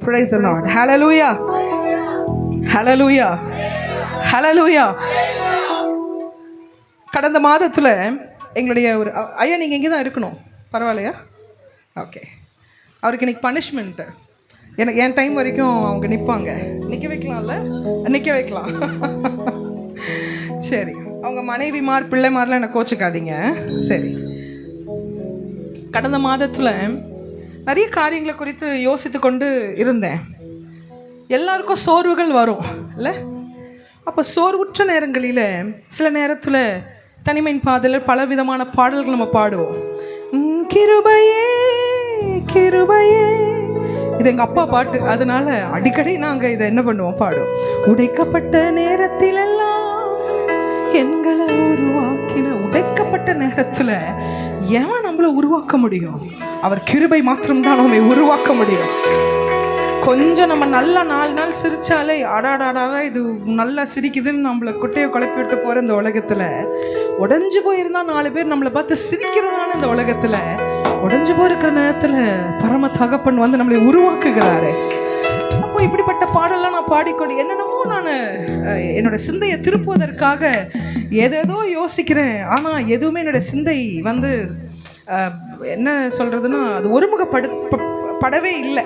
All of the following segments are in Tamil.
Praise the Lord. Hallelujah. Hallelujah. Hallelujah. கடந்த மாதத்தில் எங்களுடைய ஒரு ஐயா நீங்கள் இங்கே தான் இருக்கணும், பரவாயில்லையா? ஓகே. அவருக்கு இன்னைக்கு பனிஷ்மெண்ட்டு. எனக்கு என் டைம் வரைக்கும் அவங்க நிற்பாங்க. நிற்க வைக்கலாம்ல? நிற்க வைக்கலாம். சரி, அவங்க மனைவிமார் பிள்ளைமாரெலாம் என்னை கோச்சிக்காதீங்க. சரி, கடந்த மாதத்தில் நிறைய காரியங்களை குறித்து யோசித்து கொண்டு இருந்தேன். எல்லாருக்கும் சோர்வுகள் வரும் இல்லை? அப்போ சோர்வுற்ற நேரங்களில் சில நேரத்தில் தனிமையின் பாடலில் பல விதமான பாடல்கள் நம்ம பாடுவோம். கிருபையே கிருபையே, இது எங்கள் அப்பா பாட்டு, அதனால அடிக்கடி நாங்கள் இதை என்ன பண்ணுவோம், பாடுவோம். உடைக்கப்பட்ட நேரத்திலெல்லாம் எங்களை உருவாக்கின. உடைக்கப்பட்ட நேரத்தில் ஏன் நம்மளை உருவாக்க முடியும்? அவர் கிருபை மாத்திரம்தான் நம்மை உருவாக்க முடியும். கொஞ்சம் நம்ம நல்லா 4 நாள் சிரிச்சாலே அடாடாடா இது நல்லா சிரிக்குதுன்னு நம்மளை குட்டையை குழப்பி விட்டு போகிற இந்த உலகத்தில், உடஞ்சி போயிருந்தா 4 பேர் நம்மளை பார்த்து சிரிக்கிறதான இந்த உலகத்தில், உடஞ்சி போயிருக்கிற நேரத்தில் பரம தகப்பன் வந்து நம்மளை உருவாக்குகிறாரு. அப்போ இப்படிப்பட்ட பாடலாம் நான் பாடிக்கொண்டு என்னென்னமோ நான் என்னோட சிந்தையை திருப்புவதற்காக ஏதேதோ யோசிக்கிறேன். ஆனால் எதுவுமே என்னோட சிந்தை வந்து என்ன சொல்கிறதுன்னா அது ஒருமுகப்படவே இல்லை.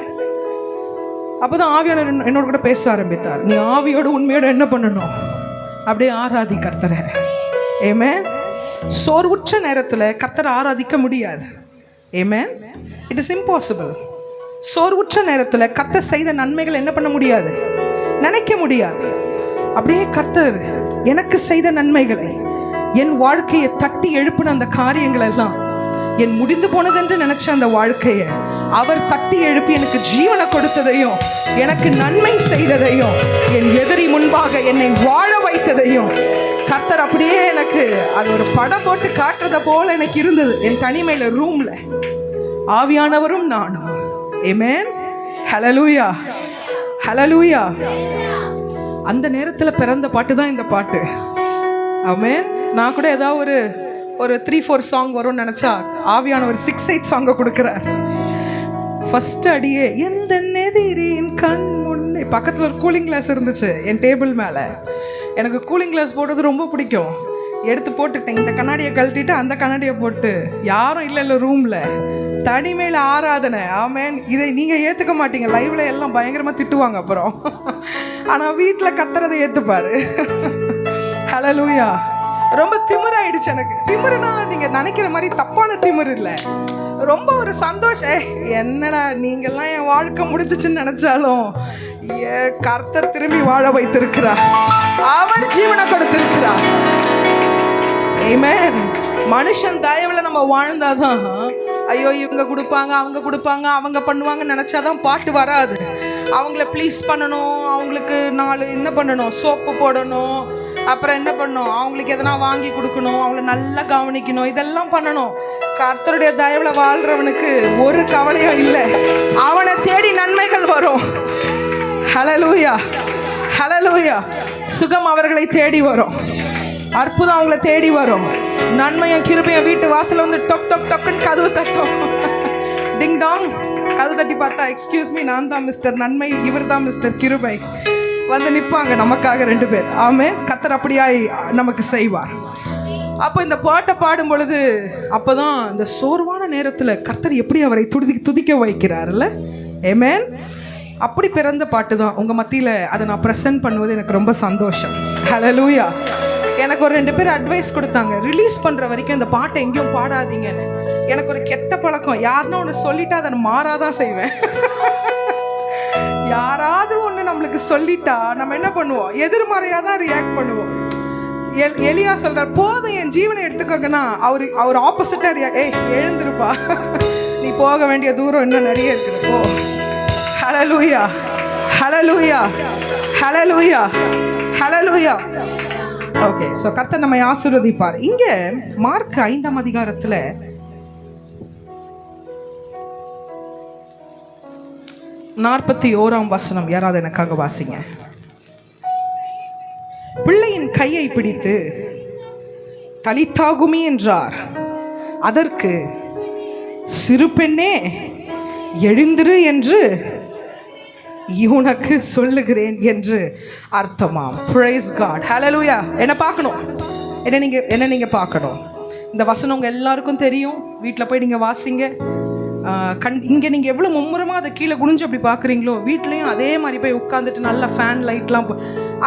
அப்போ தான் ஆவியானவர் என்னோட கூட பேச ஆரம்பித்தார். நீ ஆவியோட உண்மையோட என்ன பண்ணணும்? அப்படியே ஆராதி கர்த்தரை. ஆமென். சோர்வுற்ற நேரத்தில் கர்த்தரை ஆராதிக்க முடியாது. ஆமென். It is impossible. சோர்வுற்ற நேரத்தில் கர்த்தர் செய்த நன்மைகள் என்ன பண்ண முடியாது, நினைக்க முடியாது. அப்படியே கர்த்தர் எனக்கு செய்த நன்மைகளை, என் வாழ்க்கையை தட்டி எழுப்பின அந்த காரியங்கள் எல்லாம், என் முடிந்து போனதென்று நினைச்ச அந்த வாழ்க்கையை அவர் தட்டி எழுப்பி எனக்கு ஜீவனை கொடுத்ததையும், எனக்கு நன்மை செய்ததையும், என் எதிரி முன்பாக என்னை வாழ வைத்ததையும் கர்த்தர் அப்படியே எனக்கு அது ஒரு படம் போட்டு காட்டுறத போல எனக்கு இருந்தது. என் தனிமையில ரூம்ல ஆவியானவரும் நானும். ஆமென். ஹல்லேலூயா. ஹல்லேலூயா. அந்த நேரத்தில் பிறந்த பாட்டு தான் இந்த பாட்டு. ஆமென். நான் கூட ஏதாவது ஒரு 3-4 சாங் வரும்னு நினச்சா ஆவியானவர் 6-8 சாங்கை கொடுக்குறார். ஃபஸ்ட் அடியே எந்த எதிரின் கண் முன்னே. பக்கத்தில் ஒரு கூலிங் கிளாஸ் இருந்துச்சு என் டேபிள் மேலே. எனக்கு கூலிங் கிளாஸ் போடுறது ரொம்ப பிடிக்கும். எடுத்து போட்டுட்டேன். இந்த கண்ணாடியை கழட்டிட்டு அந்த கண்ணாடியை போட்டு, யாரும் இல்லை ரூமில், தனிமையில் ஆராதனை. ஆமென். இதை நீங்கள் ஏற்றுக்க மாட்டீங்க, லைவில் எல்லாம் பயங்கரமாக திட்டுவாங்க அப்புறம். ஆனால் வீட்டில் கத்துறதை ஏற்றுப்பார். ஹல்லேலூயா. ரொம்ப திமிராயிடுச்சு எனக்கு. திமிருனா நீங்கள் நினைக்கிற மாதிரி தப்பான திமிரு இல்லை, ரொம்ப ஒரு சந்தோஷம். என்னடா நீங்கள்லாம் என் வாழ்க்கை முடிச்சிச்சுன்னு நினச்சாலும் கர்த்தர் திரும்பி வாழ வைத்திருக்கிறார், அவர் ஜீவனை கொடுத்திருக்கிறார். ஆமென். மனுஷன் தயவில் நம்ம வாழ்ந்தாதான், ஐயோ இவங்க கொடுப்பாங்க அவங்க கொடுப்பாங்க அவங்க பண்ணுவாங்கன்னு நினச்சாதான் பாட்டு வராது. அவங்கள ப்ளீஸ் பண்ணணும், அவங்களுக்கு 4 என்ன பண்ணணும், சோப்பு போடணும், அப்புறம் என்ன பண்ணணும், அவங்களுக்கு எதனா வாங்கி கொடுக்கணும், அவங்கள நல்லா கவனிக்கணும், இதெல்லாம் பண்ணணும். கர்த்தருடைய தயவில் வாழ்கிறவனுக்கு ஒரு கவலையும் இல்லை. அவனை தேடி நன்மைகள் வரும். ஹல்லேலூயா. ஹல்லேலூயா. சுகம் அவர்களை தேடி வரும், அற்புதம் அவங்கள தேடி வரும், நன்மையும் கிருபையும் வீட்டு வாசல் வந்து டொக் டொக் டொக்குன்னு கதவு தட்டும். டிங் டாங் கதவு தட்டி பார்த்தா, எக்ஸ்கியூஸ் மீ, நான் தான் மிஸ்டர் நன்மை, இவர் தான் மிஸ்டர் கிருபை. வந்து நிற்பாங்க நமக்காக 2 பேர். ஆமென். கர்த்தர் அப்படியாய் நமக்கு செய்வார். அப்போ இந்த பாட்டை பாடும் பொழுது அப்போ தான் இந்த சோர்வான நேரத்தில் கர்த்தர் எப்படி அவரை துதிக்க வைக்கிறார்ல. ஆமென். அப்படி பிறந்த பாட்டு தான் உங்கள் மத்தியில் அதை நான் ப்ரெசென்ட் பண்ணுவது எனக்கு ரொம்ப சந்தோஷம். ஹல்லேலூயா. எனக்கு ஒரு 2 பேர் அட்வைஸ் கொடுத்தாங்க, ரிலீஸ் பண்ணுற வரைக்கும் இந்த பாட்டை எங்கேயும் பாடாதீங்கன்னு. எனக்கு ஒரு கெட்ட பழக்கம், யாருன்னா ஒன்று சொல்லிட்டா அதை மாறாதான் செய்வேன். யாராவது ஒன்று நம்மளுக்கு சொல்லிட்டா நம்ம என்ன பண்ணுவோம், எதிர்மறையாக தான் ரியாக்ட் பண்ணுவோம். எலியா சொல்கிறார், போதும் என் ஜீவனை எடுத்துக்கோங்கன்னா அவர் ஆப்போசிட்டாக எழுந்திருப்பா, நீ போக வேண்டிய தூரம் இன்னும் நிறைய இருக்குது, போ. ஹல்லேலூயா. ஹல்லேலூயா. ஹல்லேலூயா. ஹல்லேலூயா. ஓகே. ஸோ கர்த்தர் நம்மை ஆசீர்வதிப்பார். இங்கே மார்க் 5ஆம் அதிகாரத்தில் 41ஆம் வசனம் யாராவது எனக்காக வாசிங்க. பிள்ளையின் கையை பிடித்து தலித்தாகுமி என்றார். அதற்கு சிறு பெண்ணே எழுந்திரு என்று உனக்கு சொல்லுகிறேன் என்று அர்த்தமாம். Price God. ஹல்லேலூயா. என்ன பார்க்கணும், என்ன நீங்கள் பார்க்கணும். இந்த வசனம் உங்கள் எல்லாருக்கும் தெரியும். வீட்டில் போய் நீங்கள் வாசிங்க. இங்கே நீங்கள் எவ்வளோ மும்முரமாக அதை கீழே குனிஞ்சு அப்படி பார்க்குறீங்களோ, வீட்லேயும் அதே மாதிரி போய் உட்காந்துட்டு நல்லா ஃபேன் லைட்லாம்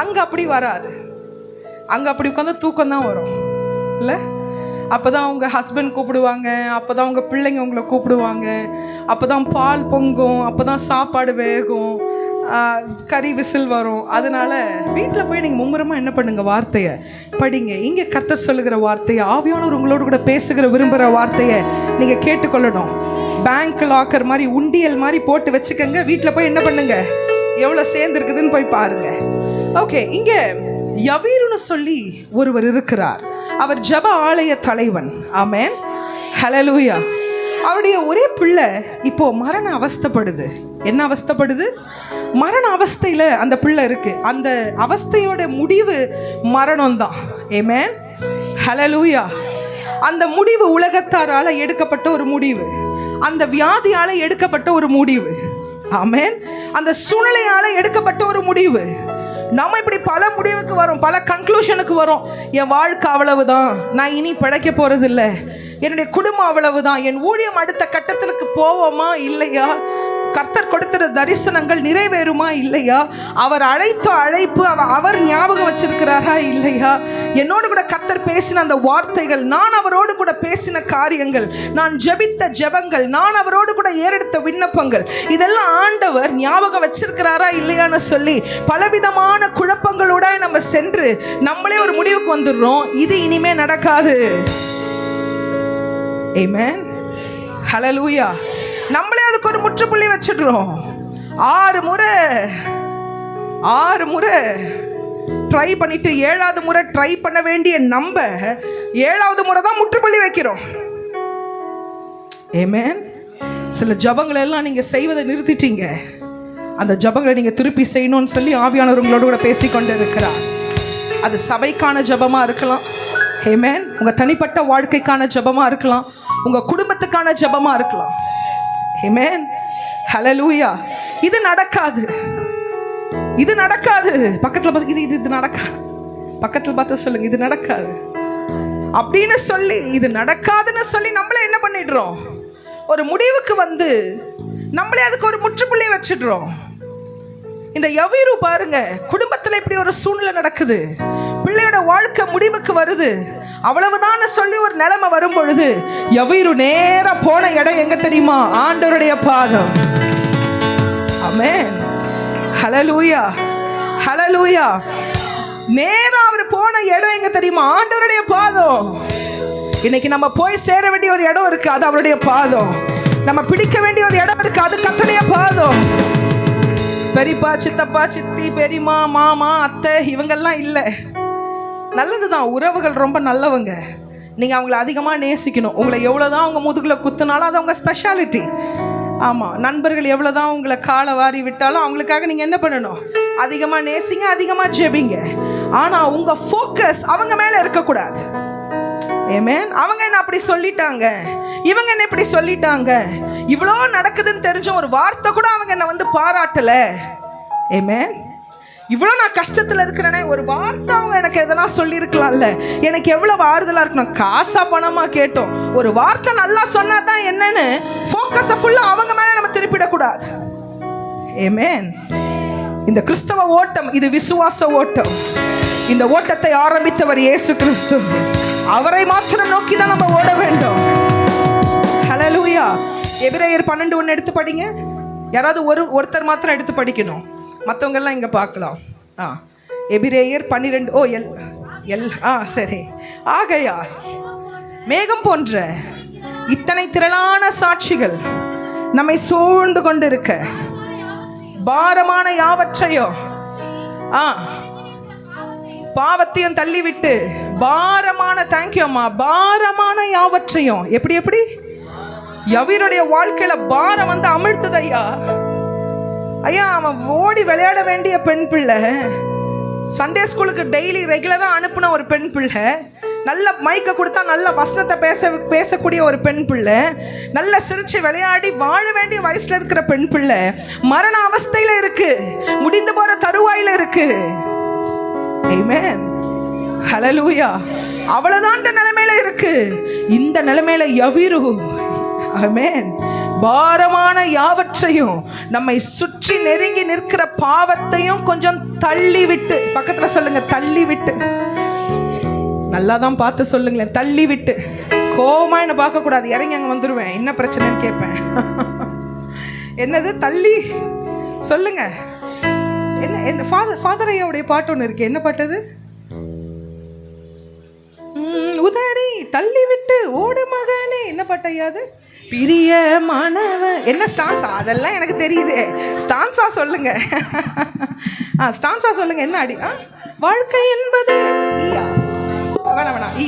அங்கே அப்படி வராது. அங்கே அப்படி உட்காந்து தூக்கம் தான் வரும் இல்லை? அப்போ தான் உங்கள் ஹஸ்பண்ட் கூப்பிடுவாங்க, அப்போ தான் உங்கள் பிள்ளைங்க உங்களை கூப்பிடுவாங்க, அப்போ தான் பால் பொங்கும், அப்போ தான் சாப்பாடு வேகும், கறி விசில் வரும். அதனால வீட்டில் போய் நீங்கள் மும்முரமாக என்ன பண்ணுங்க, வார்த்தையை படிங்க. இங்கே கர்த்தர் சொல்லுகிற வார்த்தையை, ஆவியானவர் உங்களோடு கூட பேசுகிற விரும்புகிற வார்த்தையை நீங்கள் கேட்டுக்கொள்ளணும். பேங்க் லாக்கர் மாதிரி, உண்டியல் மாதிரி போட்டு வச்சுக்கோங்க. வீட்டில் போய் என்ன பண்ணுங்க, எவ்வளோ சேர்ந்துருக்குதுன்னு போய் பாருங்க. ஓகே, இங்கே யவீருன்னு சொல்லி ஒருவர் இருக்கிறார். அவர் ஜெப ஆலய தலைவன். ஆமென். ஹல்லேலூயா. அவருடைய ஒரே பிள்ளை இப்போ மரண அவஸ்தைப்படுது. என்ன அவஸ்தைப்படுது? மரண அவஸ்தையில் அந்த பிள்ளை இருக்கு. அந்த அவஸ்தையோட முடிவு மரணம் தான். ஆமென். ஹல்லேலூயா. அந்த முடிவு உலகத்தாரால எடுக்கப்பட்ட ஒரு முடிவு, அந்த வியாதியால எடுக்கப்பட்ட ஒரு முடிவு. ஆமென். அந்த சூழ்நிலையால எடுக்கப்பட்ட ஒரு முடிவு. நம்ம இப்படி பல முடிவுக்கு வரோம், பல கன்க்ளூஷனுக்கு வரோம். என் வாழ்க்கை அவ்வளவுதான், நான் இனி பிழைக்க போறது இல்லை, என்னுடைய குடும்பம் அவ்வளவுதான், என் ஊழியம் அடுத்த கட்டத்திற்கு போவோமா இல்லையா, கர்த்தர் கொடுத்த தரிசனங்கள் நிறைவேறுமா இல்லையா, அவர் அழைத்த அழைப்பு அவர் ஞாபகம் வச்சிருக்கிறாரா இல்லையா, என்னோடு கூட கர்த்தர் பேசின அந்த வார்த்தைகள், நான் அவரோடு கூட பேசின காரியங்கள், நான் ஜெபித்த ஜெபங்கள், நான் அவரோடு கூட ஏறெடுத்த விண்ணப்பங்கள், இதெல்லாம் ஆண்டவர் ஞாபகம் வச்சிருக்கிறாரா இல்லையான்னு சொல்லி பலவிதமான குழப்பங்களோட நம்ம சென்று நம்மளே ஒரு முடிவுக்கு வந்துடுறோம், இது இனிமே நடக்காது. ஆமென். ஹல்லேலூயா. நம்மளே அதுக்கு ஒரு முற்றுப்புள்ளி வச்சிடுறோம். 6 முறை ட்ரை பண்ணிட்டு 7வது முறை ட்ரை பண்ண வேண்டிய நம்ம 7வது முறை தான் முற்றுப்புள்ளி வைக்கிறோம். ஆமென். சில ஜபங்களை எல்லாம் நீங்க செய்வதை நிறுத்திட்டீங்க. அந்த ஜபங்களை நீங்க திருப்பி செய்யணும்னு சொல்லி ஆவியானவர் உங்களோட கூட பேசிக்கொண்டு இருக்கிறார். அது சபைக்கான ஜபமா இருக்கலாம். ஆமென். உங்க தனிப்பட்ட வாழ்க்கைக்கான ஜபமா இருக்கலாம், உங்க குடும்பத்துக்கான ஜபமா இருக்கலாம். ஆமென். ஹல்லேலூயா. இது நடக்காது, இது நடக்காது. பக்கத்துல பார்த்து இது நடக்காது, பக்கத்துல பார்த்து சொல்லுங்க, இது நடக்காது அப்படின்னு சொல்லி, இது நடக்காதுன்னு சொல்லி நம்மளே என்ன பண்ணிடுறோம், ஒரு முடிவுக்கு வந்து நம்மளே அதுக்கு ஒரு முற்றுப்புள்ளி வச்சிடுறோம். இந்த யவீரு பாருங்க, குடும்பத்தில் இப்படி ஒரு சூழ்நிலை நடக்குது, பிள்ளையோட வாழ்க்கை முடிவுக்கு வருது, அவ்வளவுதான் சொல்லி ஒரு நிலைமை வரும் பொழுது யவீரு நேரா போன இடம் எங்க தெரியுமா, ஆண்டவருடைய பாதம். ஆமென். ஹல்லேலூயா. ஹல்லேலூயா. நேரா அவர் போன இடம் எங்க தெரியுமா, ஆண்டவருடைய பாதம். இன்னைக்கு நம்ம போய் சேர வேண்டிய ஒரு இடம் இருக்கு, அது அவருடைய பாதம். நம்ம பிடிக்க வேண்டிய ஒரு இடம் இருக்கு, அது கர்த்தருடைய பாதம். பெரியப்பா, சித்தப்பா, சித்தி, பெரியம்மா, மாமா, அத்தை இவங்கெல்லாம் இல்லை. நல்லது தான், உறவுகள் ரொம்ப நல்லவங்க, நீங்கள் அவங்கள அதிகமாக நேசிக்கணும். உங்களை எவ்வளோ தான் அவங்க முதுகில் குத்துனாலும் அது அவங்க ஸ்பெஷாலிட்டி. ஆமாம், நண்பர்கள் எவ்வளோ தான் உங்களை காலை வாரி விட்டாலும் அவங்களுக்காக நீங்கள் என்ன பண்ணணும், அதிகமாக நேசிங்க, அதிகமாக ஜெபிங்க. ஆனால் உங்கள் ஃபோக்கஸ் அவங்க மேலே இருக்கக்கூடாது. ஆமென். அவங்க என்ன அப்படி சொல்லிட்டாங்க, இவங்க என்ன இப்படி சொல்லிட்டாங்க, இவ்வளோ நடக்குதுன்னு தெரிஞ்ச ஒரு வார்த்தை கூட அவங்க என்ன வந்து பாராட்டலை. ஆமென். இவ்வளோ நான் கஷ்டத்தில் இருக்கிறேனே, ஒரு வார்த்தை அவங்க எனக்கு எதனா சொல்லியிருக்கலாம்ல, எனக்கு எவ்வளோ ஆறுதலாக இருக்கணும். காசா பணமாக கேட்டோம், ஒரு வார்த்தை நல்லா சொன்னா தான் என்னன்னு ஃபோக்கஸை ஃபுல்லாக அவங்க மேலே நம்ம திருப்பிடக்கூடாது. ஆமென். இந்த கிறிஸ்தவ ஓட்டம் இது விசுவாச ஓட்டம். இந்த ஓட்டத்தை ஆரம்பித்தவர் இயேசு கிறிஸ்து. அவரை மாத்திரம் நோக்கி தான் நம்ம ஓட வேண்டும். ஹல்லேலூயா. எபிரேயர் 12:1 எடுத்து படிங்க. யாராவது ஒருத்தர் மாத்திரம் எடுத்து படிக்கணும், மற்றவங்க எல்லாம் இங்கே பார்க்கலாம். எபிரேயர் 12 சரி. ஆகையால் மேகம் போன்ற இத்தனை திரளான சாட்சிகள் நம்மை சூழ்ந்து கொண்டிருக்க, பாரமான யாவற்றையும் பாவத்தையும் தள்ளிவிட்டு, பாரமான, தேங்க்யூ அம்மா, பாரமான யாவற்றையும், எப்படி யவீருடைய வாழ்க்கையில பாரம் வந்து அமிழ்த்தது ஐயா. ஐயா, அவன் ஓடி விளையாட வேண்டிய பெண் பிள்ளை, சண்டே ஸ்கூலுக்கு டெய்லி ரெகுலராக அனுப்புன ஒரு பெண் பிள்ளை, நல்ல மைக்கை கொடுத்தா நல்ல வசனத்தை பேசக்கூடிய ஒரு பெண் பிள்ளை, நல்ல சிரிச்சு விளையாடி வாழ வேண்டிய வயசுல இருக்கிற பெண் பிள்ளை மரண அவஸ்தையில இருக்கு. இருக்கு, முடிந்து போற தருவாயில இருக்கு. ஆமென், ஹல்லேலூயா. அவ்வளவுதான் நிலைமையில இருக்கு. இந்த நிலைமையில யவீரு, ஆமென், பாரமான யாவற்றையும் நம்மை சுற்றி நெருங்கி நிற்கிற பாவத்தையும் கொஞ்சம் தள்ளி விட்டு, பக்கத்துல சொல்லுங்க தள்ளி விட்டு, நல்லா தான் பார்த்து சொல்லுங்களேன், தள்ளி விட்டு. கோவமா என்ன பார்க்க கூடாது, இறங்கி அங்கே வந்துடுவேன், என்ன பிரச்சனைன்னு கேட்பேன். என்னது தள்ளி சொல்லுங்க. என்ன என்ன ஃபாதர் ஐயாவுடைய பாட்டு ஒன்று இருக்கு, என்ன பாட்டது? உதறி தள்ளி விட்டு ஓடு மகனே, என்ன பாட்டு ஐயாது? பிரிய மாணவன். என்ன ஸ்டான்ஸா? அதெல்லாம் எனக்கு தெரியுது, ஸ்டான்ஸா சொல்லுங்க. ஸ்டான்ஸா சொல்லுங்க. என்ன அடி? வாழ்க்கை என்பது வேணாம் வேணாம்,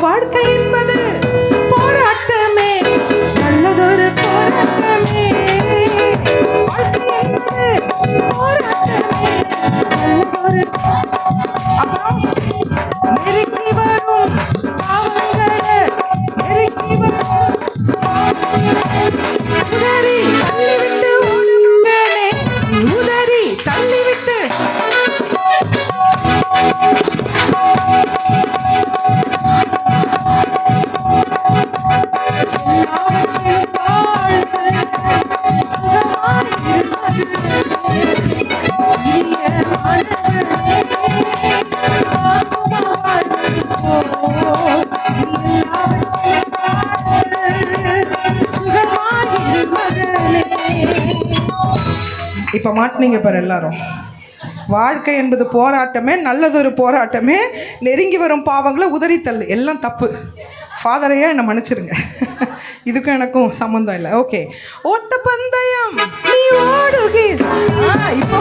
வாழ்க்கை என்பது போராட்டமே, நல்லதொரு போராட்டமே. வாழ்க்கை என்பது போராட்டமே, நல்லதொரு. அப்புறம் நெருங்கி வரும் பாவங்களை, நெருங்கி வரும் உதறி தள்ளிவிட்டு ஓடு மகனே, உதறி தள்ளிவிட்டு. இப்ப மாட்டினீங்க பாரு எல்லாரும். வாழ்க்கை என்பது போராட்டமே, நல்லதொரு போராட்டமே, நெருங்கி வரும் பாவங்களை உதறித்தள்ளு. எல்லாம் தப்பு. ஃபாதரையா என்னை மன்னிச்சிருங்க, இதுக்கும் எனக்கும் சம்மந்தம் இல்லை. ஓகே, ஓட்ட பந்தயம் நீ ஓடுகிற. இப்போ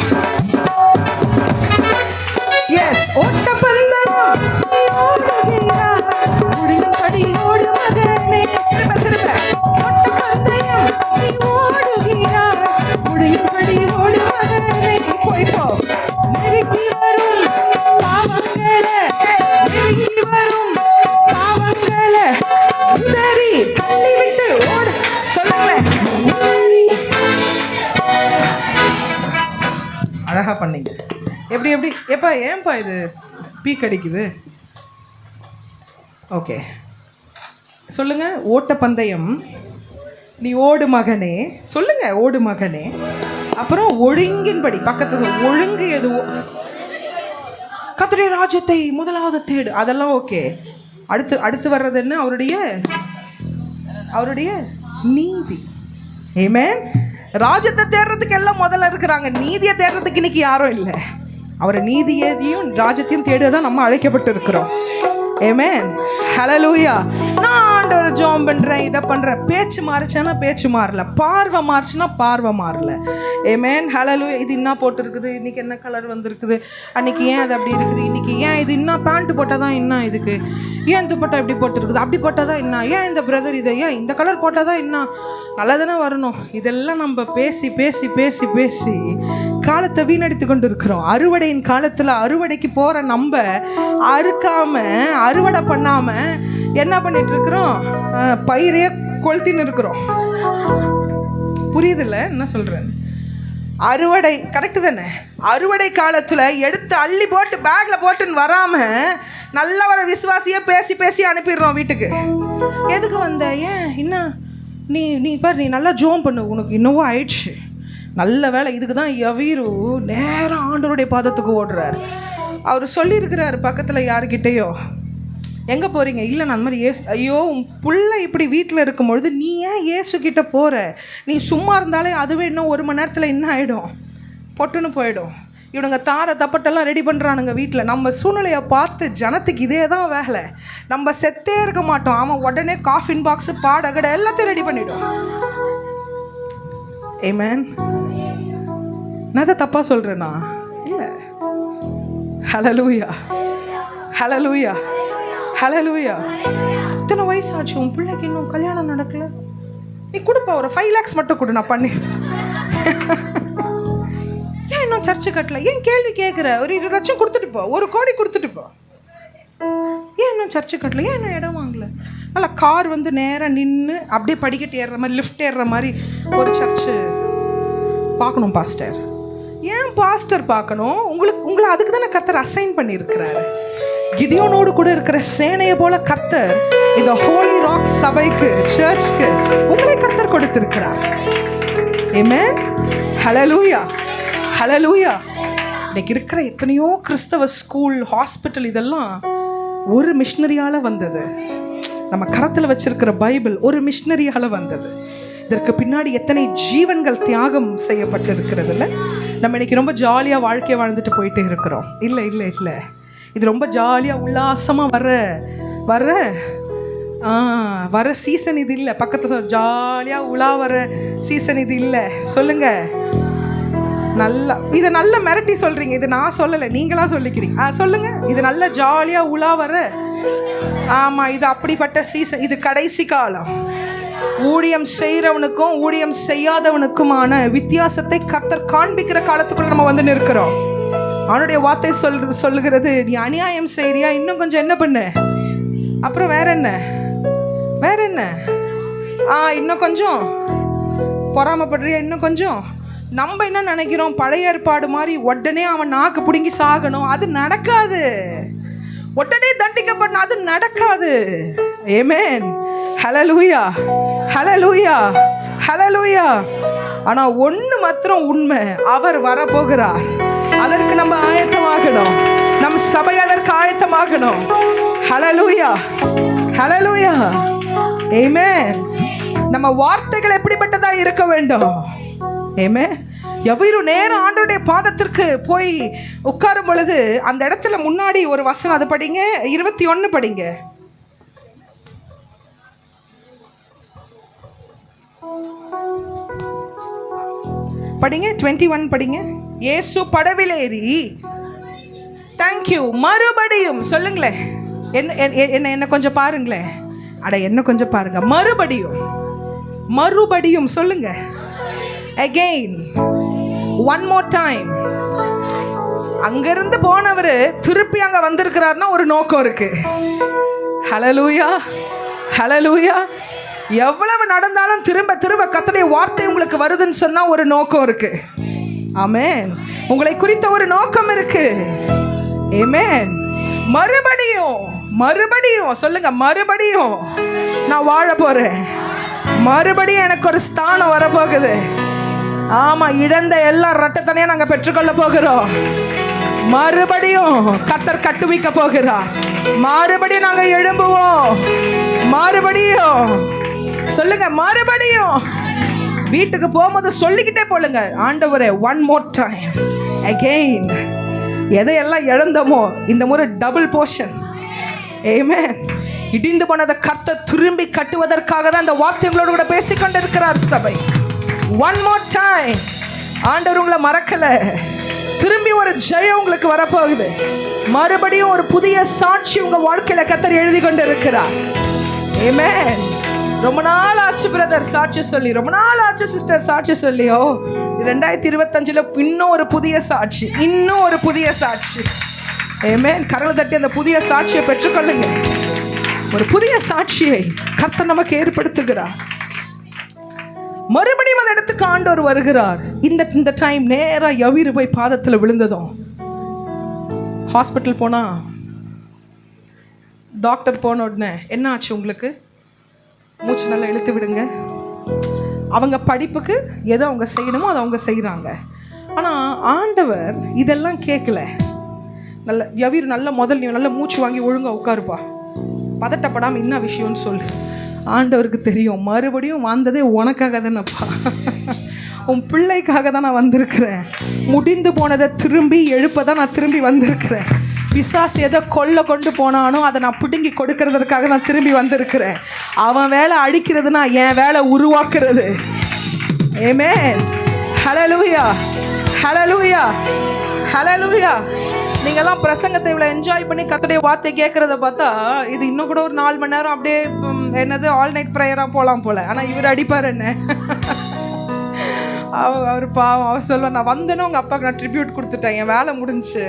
எஸ், ஓட்ட பந்தயம் நீ ஓடுகிறாய், முடியும்படி ஓடு மகனே. திரும்ப ஓட்ட பந்தயம் நீ ஓடுகிறாய், முடியும்படி ஓடு மகனே. போய்ப்போ. நெருங்கி வரும் பாவங்களை, நெருங்கி வரும் பாவங்களை உதறி தள்ளிவிட்டு ஓடு. சொல்லுங்களேன், உதறி. அழகா பண்ணீங்க. எப்படி எப்படி எப்பா? ஏன்பா இது பீக் அடிக்குது? ஓகே சொல்லுங்க. ஓட்ட பந்தயம் நீ ஓடு மகனே, சொல்லுங்க ஓடு மகனே. அப்புறம் ஒழுங்கின்படி, பக்கத்துல ஒழுங்கு எதுவோ, கர்த்தருடைய ராஜ்யத்தை முதலாவது தேடு, அதெல்லாம் ஓகே. அடுத்து வர்றது என்ன? அவருடைய நீதி. ஆமென். ராஜ்யத்தை தேடுறதுக்கு எல்லாம் முதல்ல இருக்கிறாங்க, நீதியை தேடுறதுக்கு இன்னைக்கு யாரும் இல்லை. அவரை நீதியையும் ராஜ்யத்தையும் தேடுதான் நம்ம அழைக்கப்பட்டு இருக்கிறோம். ஆமென், ஹல்லேலூயா. நான் ஆண்டவர் ஜெபம் பண்றேன், இதை பண்றேன், பேச்சு மாறுச்சுன்னா பேச்சு மாறல, பார்வை மாறுச்சுன்னா பார்வை மாறல. ஆமென், ஹல்லேலூயா. இது என்ன போட்டு இருக்குது, இன்னைக்கு என்ன கலர் வந்திருக்குது, அன்னைக்கு ஏன் அது அப்படி இருக்குது, இன்னைக்கு ஏன் இது இன்னும் பேண்ட் போட்டால் தான் என்ன, இதுக்கு ஏன் துப்பட்டா இப்படி போட்டுருக்குது, அப்படி போட்டால் தான் என்ன, ஏன் இந்த பிரதர் இதை ஏன் இந்த கலர் போட்டால் தான் என்ன, நல்லா தானே வரணும். இதெல்லாம் நம்ம பேசி பேசி பேசி பேசி காலத்தை வீணடித்து கொண்டு இருக்கிறோம். அறுவடையின் காலத்தில் அறுவடைக்கு போகிற நம்ம அறுக்காம அறுவடை பண்ணாம என்ன பண்ணிட்டு இருக்கிறோம்? பயிரையே கொளுத்தின்னு இருக்கிறோம். புரியுதில்ல என்ன சொல்றேன்? அறுவடை கரெக்டு தானே? அறுவடை காலத்தில் எடுத்து அள்ளி போட்டு பேக்கில் போட்டுன்னு வராமல் நல்ல வர விசுவாசியே பேசி பேசி அனுப்பிடுறோம் வீட்டுக்கு. எதுக்கு வந்த? ஏன் இன்னும் நீ பாரு, நீ நல்லா ஜோம் பண்ணு, உனக்கு இன்னவோ ஆயிடுச்சு, நல்ல வேலை. இதுக்கு தான் யவீரு நேரம் ஆண்டவருடைய பாதத்துக்கு ஓடுறார். அவர் சொல்லியிருக்கிறார் பக்கத்தில் யாருக்கிட்டேயோ, எங்கே போகிறீங்க? இல்லை நான் அந்த மாதிரி ஐயோ உன் புள்ள இப்படி வீட்டில் இருக்கும்பொழுது நீ ஏன் ஏசுக்கிட்ட போகிற? நீ சும்மா இருந்தாலே அதுவே இன்னும் 1 மணி நேரத்தில் என்ன ஆகிடும், பொட்டுன்னு போயிடும். இவனுங்க தப்பட்டெல்லாம் ரெடி பண்ணுறானுங்க வீட்டில். நம்ம சூழ்நிலையை பார்த்து ஜனத்துக்கு இதே தான் வேலை. நம்ம செத்தே இருக்க மாட்டோம், அவன் உடனே காஃபின் பாக்ஸு பாடகடை எல்லாத்தையும் ரெடி பண்ணிவிடும். ஆமென். நான் அதை தப்பாக சொல்கிறேன்னா இல்லை. ஹல்லேலூயா, ஹல்லேலூயா, ஹல்லேலூயா. இத்தனை வயசாச்சு, உன் பிள்ளைக்கு இன்னும் கல்யாணம் நடக்கல, நீ கொடுப்பா ஒரு 5 lakhs மட்டும் கொடு, நான் பண்ணி. ஏன் இன்னும் சர்ச்சு கட்டல? ஏன் கேள்வி கேட்குற? ஒரு 20 லட்சம் கொடுத்துட்டு போ, 1 கோடி கொடுத்துட்டு போ. ஏன் இன்னும் சர்ச்சு கட்டல? ஏன் இன்னும் இடம் வாங்கல? நல்லா கார் வந்து நேராக நின்று அப்படியே படிக்கட்டு ஏறுற மாதிரி, லிஃப்ட் ஏறுற மாதிரி ஒரு சர்ச்சு. பார்க்கணும் பாஸ்டர். ஏன் பாஸ்டர் பார்க்கணும்? உங்களை அதுக்கு தானே கர்த்தர் அசைன் பண்ணியிருக்கிறாரு. கிதியோனோடு கூட இருக்கிற சேனையை போல கர்த்தர் இந்த ஹோலி ராக் சபைக்கு, சர்ச்சுக்கு உங்களை கர்த்தர் கொடுத்திருக்கிறார். ஆமென். ஹல்லேலூயா, ஹல்லேலூயா. இன்னைக்கு இருக்கிற எத்தனையோ கிறிஸ்தவ ஸ்கூல், ஹாஸ்பிட்டல் இதெல்லாம் ஒரு மிஷனரியால வந்தது. நம்ம கரத்தில் வச்சிருக்கிற பைபிள் ஒரு மிஷனரியால வந்தது. இதற்கு பின்னாடி எத்தனை ஜீவன்கள் தியாகம் செய்யப்பட்டிருக்கிறது. இல்லை, நம்ம இன்னைக்கு ரொம்ப ஜாலியாக வாழ்க்கையை வாழ்ந்துட்டு போயிட்டே இருக்கிறோம். இல்லை இல்லை இல்லை, இது ரொம்ப ஜாலியாக உல்லாசமாக வர சீசன் இது இல்லை. பக்கத்தில் ஜாலியாக உலா வர சீசன் இது இல்லை. சொல்லுங்க, நல்லா இதை நல்ல மிரட்டி சொல்கிறீங்க. இது நான் சொல்லலை, நீங்களா சொல்லிக்கிறீங்க. சொல்லுங்க, இது நல்ல ஜாலியாக உலா வர. ஆமாம், இது அப்படிப்பட்ட சீசன். இது கடைசி காலம். ஊழியம் செய்கிறவனுக்கும் ஊழியம் செய்யாதவனுக்குமான வித்தியாசத்தை கர்த்தர் காண்பிக்கிற காலத்துக்குள்ள நம்ம வந்து நிற்கிறோம். அவனுடைய வார்த்தை சொல்லுகிறது, நீ அநியாயம் செய்றியா, இன்னும் கொஞ்சம் என்ன பண்ணு, அப்புறம் வேற என்ன இன்னும் கொஞ்சம் பொறாமப்படுறியா, இன்னும் கொஞ்சம். நம்ம என்ன நினைக்கிறோம், பழைய ஏற்பாடு மாதிரி உடனே அவன் நாக்கு பிடுங்கி சாகணும். அது நடக்காது. உடனே தண்டிக்கப்படணும், அது நடக்காது. ஆமென். ஹல்லேலூயா, ஹல்லேலூயா, ஹல்லேலூயா. ஆனா ஒண்ணு மாத்திரம் உண்மை, அவர் வரப்போகிறார். அதற்கு நம்ம ஆயத்தமாகணும். நம் சபை அதற்கு ஆயத்தமாகணும். ஹல்லேலூயா, ஹல்லேலூயா. ஆமென். நம்ம வார்த்தைகள் எப்படிப்பட்டதா இருக்க வேண்டும்? ஆமென். எவ்வளவு நேரம் ஆண்டவருடைய பாதத்திற்கு போய் உட்காரும் பொழுது அந்த இடத்துல முன்னாடி ஒரு வசனம், அது படிங்க, 21 படிங்க. படிங்க, 21 படிங்க. இயேசு படவிலேறி, தேங்க்யூ, மறுபடியும் சொல்லுங்களேன், என்ன கொஞ்சம் பாருங்களேன். என்ன கொஞ்சம் பாருங்க. மறுபடியும் சொல்லுங்க. again, one more time. அங்கிருந்து போனவர் திருப்பி அங்க வந்திருக்கிறார்னா ஒரு நோக்கம் இருக்கு. ஹல்லேலூயா, ஹல்லேலூயா. எவ்வளவு நடந்தாலும் திரும்ப திரும்ப கர்த்தருடைய வார்த்தை உங்களுக்கு வருதுன்னு சொன்னா ஒரு நோக்கம் இருக்கு. ஆமென். உங்களை குறித்த ஒரு நோக்கம் இருக்கு. ஆமென். மறுபடியும் சொல்லுங்க, மறுபடியும் நான் வாழ போறேன். மறுபடியும் எனக்கு ஒரு ஸ்தானம் வரப்போகுது. ஆமா, இழந்த எல்லா ரட்டத்தனையும் நாங்க பெற்றுக்கொள்ள போகிறோம். மறுபடியும் கர்த்தர் கட்டுவிக்க போகிறார். மறுபடியும் நாங்க எழும்புவோம். மறுபடியும் சொல்லுங்க, மறுபடியும். வீட்டுக்கு போகும்போது சொல்லிக்கிட்டே போலுங்க, ஆண்டவரே, ஒன் மோர் டைம் அகெயின். எதையெல்லாம் இழந்தோமோ இந்த முறை டபுள் போர்ஷன். ஆமென். இடிந்து போனதை கர்த்தர் திரும்பி கட்டுவதற்காக தான் இந்த வார்த்தைகளோடு கூட பேசிக்கொண்டிருக்கிறார் சபை. One more time. ஆண்டவர் உங்களை மறக்கல. திரும்பி ஒரு ஜெயம் உங்களுக்கு வரப்போகுது. மறுபடியும் ஒரு புதிய சாட்சி உங்க வாழ்க்கையில கர்த்தர் எழுதி கொண்டிருக்கிறார். ஆமென். ரொம்ப நாள் ஆச்சு பிரதர் சாட்சி சொல்லி, ரொம்ப நாள் ஆச்சு சிஸ்டர் சாட்சி சொல்லியோ. 2025 இன்னும் ஒரு புதிய சாட்சி, இன்னும் ஒரு புதிய சாட்சி. ஆமென். கரங்களை தட்டி அந்த புதிய சாட்சியை பெற்றுக்கொள்ளுங்க. ஒரு புதிய சாட்சியை கர்த்தர் நமக்கு ஏற்படுத்துகிறார். மறுபடியும் அந்த இடத்துக்கு ஆண்டவர் வருகிறார். இந்த டைம் நேரா யவீரு போய் பாதத்தில் விழுந்ததும், ஹாஸ்பிட்டல் போனா டாக்டர் போன உடனே என்ன ஆச்சு உங்களுக்கு, மூச்சு நல்லா இழுத்து விடுங்க. அவங்க படிப்புக்கு எதை அவங்க செய்யணுமோ அதை அவங்க செய்கிறாங்க. ஆனால் ஆண்டவர் இதெல்லாம் கேட்கல. நல்ல யவீர் நல்ல முதல் நல்ல மூச்சு வாங்கி ஒழுங்காக உட்காருப்பா, பதட்டப்படாமல் என்ன விஷயம்னு சொல்லு. ஆண்டவருக்கு தெரியும், மறுபடியும் வந்ததே உனக்காக தானேப்பா, உன் பிள்ளைக்காக தான் நான் வந்திருக்கிறேன். முடிந்து போனதை திரும்பி எழுப்ப தான் நான் திரும்பி வந்திருக்கிறேன். பிசாசு எதை கொண்டு போனானோ அதை நான் பிடுங்கி கொடுக்கறதுக்காக நான் திரும்பி வந்திருக்கிறேன். அவன் வேலை அடிக்கிறதுனா என் வேலை உருவாக்குறது. ஆமென். ஹல்லேலூயா, ஹல்லேலூயா, ஹல்லேலூயா. நீங்கள்லாம் பிரசங்கத்தை இவ்வளோ என்ஜாய் பண்ணி கர்த்தருடைய வார்த்தை கேட்குறத பார்த்தா இது இன்னும் கூட ஒரு 4 மணி நேரம் அப்படியே என்னது ஆல் நைட் ப்ரேயராக போகலாம் போல். ஆனால் இவர் அடிப்பார் என்ன. அவர் பாவம், அவர் சொல்லுவார், நான் வந்தேன்னு உங்கள் அப்பாவுக்கு நான் ட்ரிபியூட் கொடுத்துட்டேன், என் வேலை முடிஞ்சு.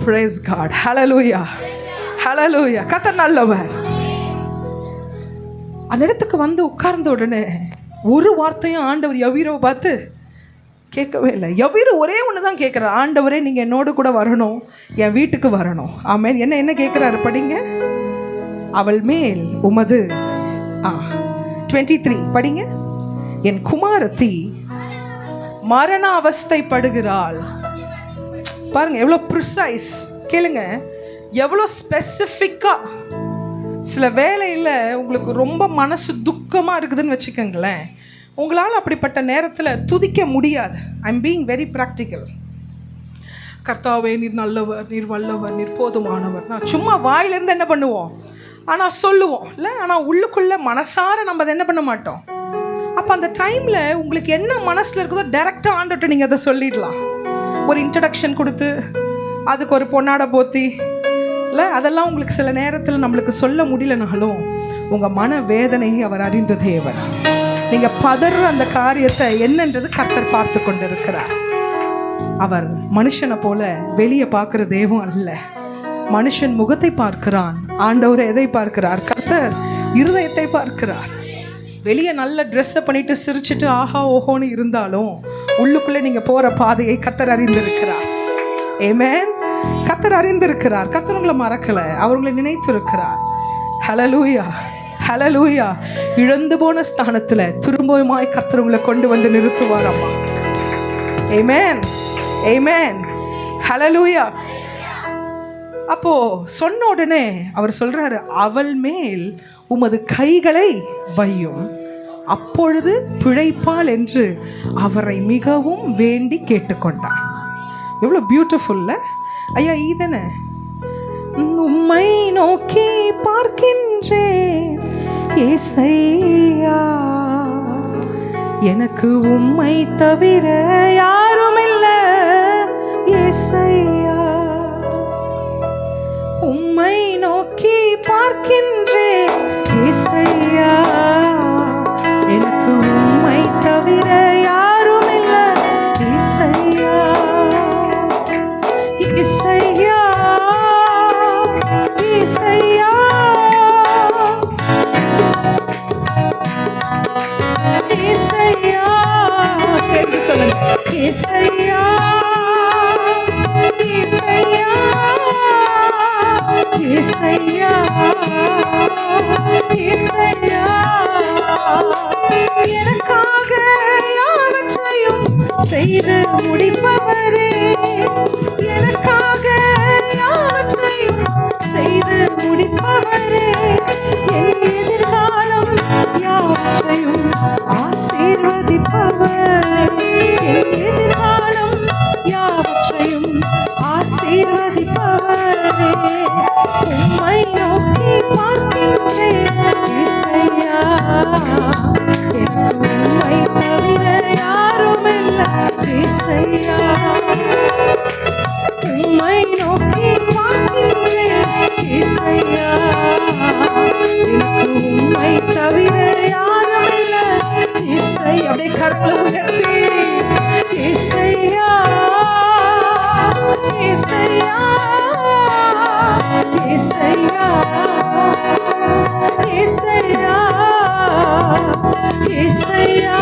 Praise God. Hallelujah. Hallelujah. கர்த்தர் நல்லவர். அந்த இடத்துக்கு வந்து உட்கார்ந்த உடனே ஒரு வார்த்தையும் ஆண்டவர் யவீரை பார்த்து கேட்கவே இல்லை. யவீரு ஒரே ஒன்று தான் கேட்குறாரு, ஆண்டவரே நீங்கள் என்னோடு கூட வரணும், என் வீட்டுக்கு வரணும். ஆமென். என்ன கேட்குறாரு படிங்க. அவள் மேல் உமது 23 படிங்க. என் குமாரத்தி மரண அவஸ்தைப்படுகிறாள். பாருங்க எவ்வளோ ப்ரிசைஸ். கேளுங்க எவ்வளோ ஸ்பெசிஃபிக்காக. சில வேளையில் உங்களுக்கு ரொம்ப மனசு துக்கமாக இருக்குதுன்னு வச்சுக்கோங்களேன், உங்களால் அப்படிப்பட்ட நேரத்தில் துதிக்க முடியாது. I'm being very practical. கர்த்தாவே நீர் நல்லவர், நீர் வல்லவர், நீர் போதுமானவர். நான் சும்மா வாயிலேருந்து என்ன பண்ணுவோம், ஆனால் சொல்லுவோம் இல்லை, ஆனால் உள்ளுக்குள்ளே மனசார நம்ம அதை என்ன பண்ண மாட்டோம். அப்போ அந்த டைமில் உங்களுக்கு என்ன மனசில் இருக்குதோ டைரெக்டாக ஆண்டவர்கிட்ட நீங்கள் அதை சொல்லிடலாம். ஒரு இன்ட்ரடக்ஷன் கொடுத்து அதுக்கு ஒரு பொன்னாடை போத்தி இல்லை, அதெல்லாம் உங்களுக்கு சில நேரத்தில் நம்மளுக்கு சொல்ல முடியலனாலும் உங்கள் மன வேதனையை அவர் அறிந்த தேவன். நீங்கள் பதற அந்த காரியத்தை என்னன்றது கர்த்தர் பார்த்து கொண்டு இருக்கிறார். அவர் மனுஷனை போல வெளியே பார்க்குற தெய்வம் அல்ல. மனுஷன் முகத்தை பார்க்கிறான், ஆண்டவர் எதை பார்க்கிறார்? கர்த்தர் இருதயத்தை பார்க்கிறார். வெளியே நல்ல ட்ரெஸ்ஸை பண்ணிட்டு சிரிச்சுட்டு ஆஹா ஓஹோன்னு இருந்தாலும் உள்ளுக்குள்ளே நீங்கள் போகிற பாதையை கர்த்தர் அறிந்திருக்கிறார். ஆமென். கர்த்தர் அறிந்திருக்கிறார். கர்த்தர் உங்களை மறக்கலை, அவர் உங்களை நினைத்து இருக்கிறார். ஹல்லேலூயா, ஹல்லேலூயா. இழந்து போன ஸ்தானத்தில் திரும்பவுமாய் கர்த்தர் உங்களை கொண்டு வந்து நிறுத்துவார் அம்மா. ஆமென், ஆமென், ஹல்லேலூயா. அப்போ சொன்ன உடனே அவர் சொல்றாரு, அவள் மேல் உமது கைகளை வையும், அப்பொழுது பிழைப்பாள் என்று அவரை மிகவும் வேண்டி கேட்டுக்கொண்டார். எவ்வளோ பியூட்டிஃபுல்ல ஐயா. இதன உம்மை நோக்கி பார்க்கின்றேன் ஏசையா, எனக்கு உம்மை தவிர யாரும் இல்லை ஏசையா. உம்மை நோக்கி பார்க்கின்றேன் ஏசையா, எனக்கு உம்மை தவிர யாரும் இல்லை ஏசையா. ஏசையா, ஏசையா, ஏசையா, சேர்ந்து சொல்லுங்க. ஏசையா, ஏசையா, ஏசையா, ஏசையா, எனக்காக யாவற்றையும் செய்து முடிப்பவரே, எனக்காக யாவற்றையும் செய்து முடிப்பவரே, என் எதிர்காலம் யாவற்றையும் ஆசீர்வதிப்பவர், என் எதிர்காலம் யாவற்றையும் ஆசீர்வதிப்பவரே. உம்மை நோக்கி பார்க்கின்றேன் ஏசையா, எனக்கு உம்மை தவிர யாரும் இல்லை ஏசையா. உம்மை நோக்கி பார்க்கின்றேன் ஏசையா, எனக்கு உம்மை தவிர யாரும் இல்லை ஏசை. அப்படியே கரங்களை உயர்த்தி ஏசையா, ஏசையா, ஏசையா, ஏசையா, ஏசையா,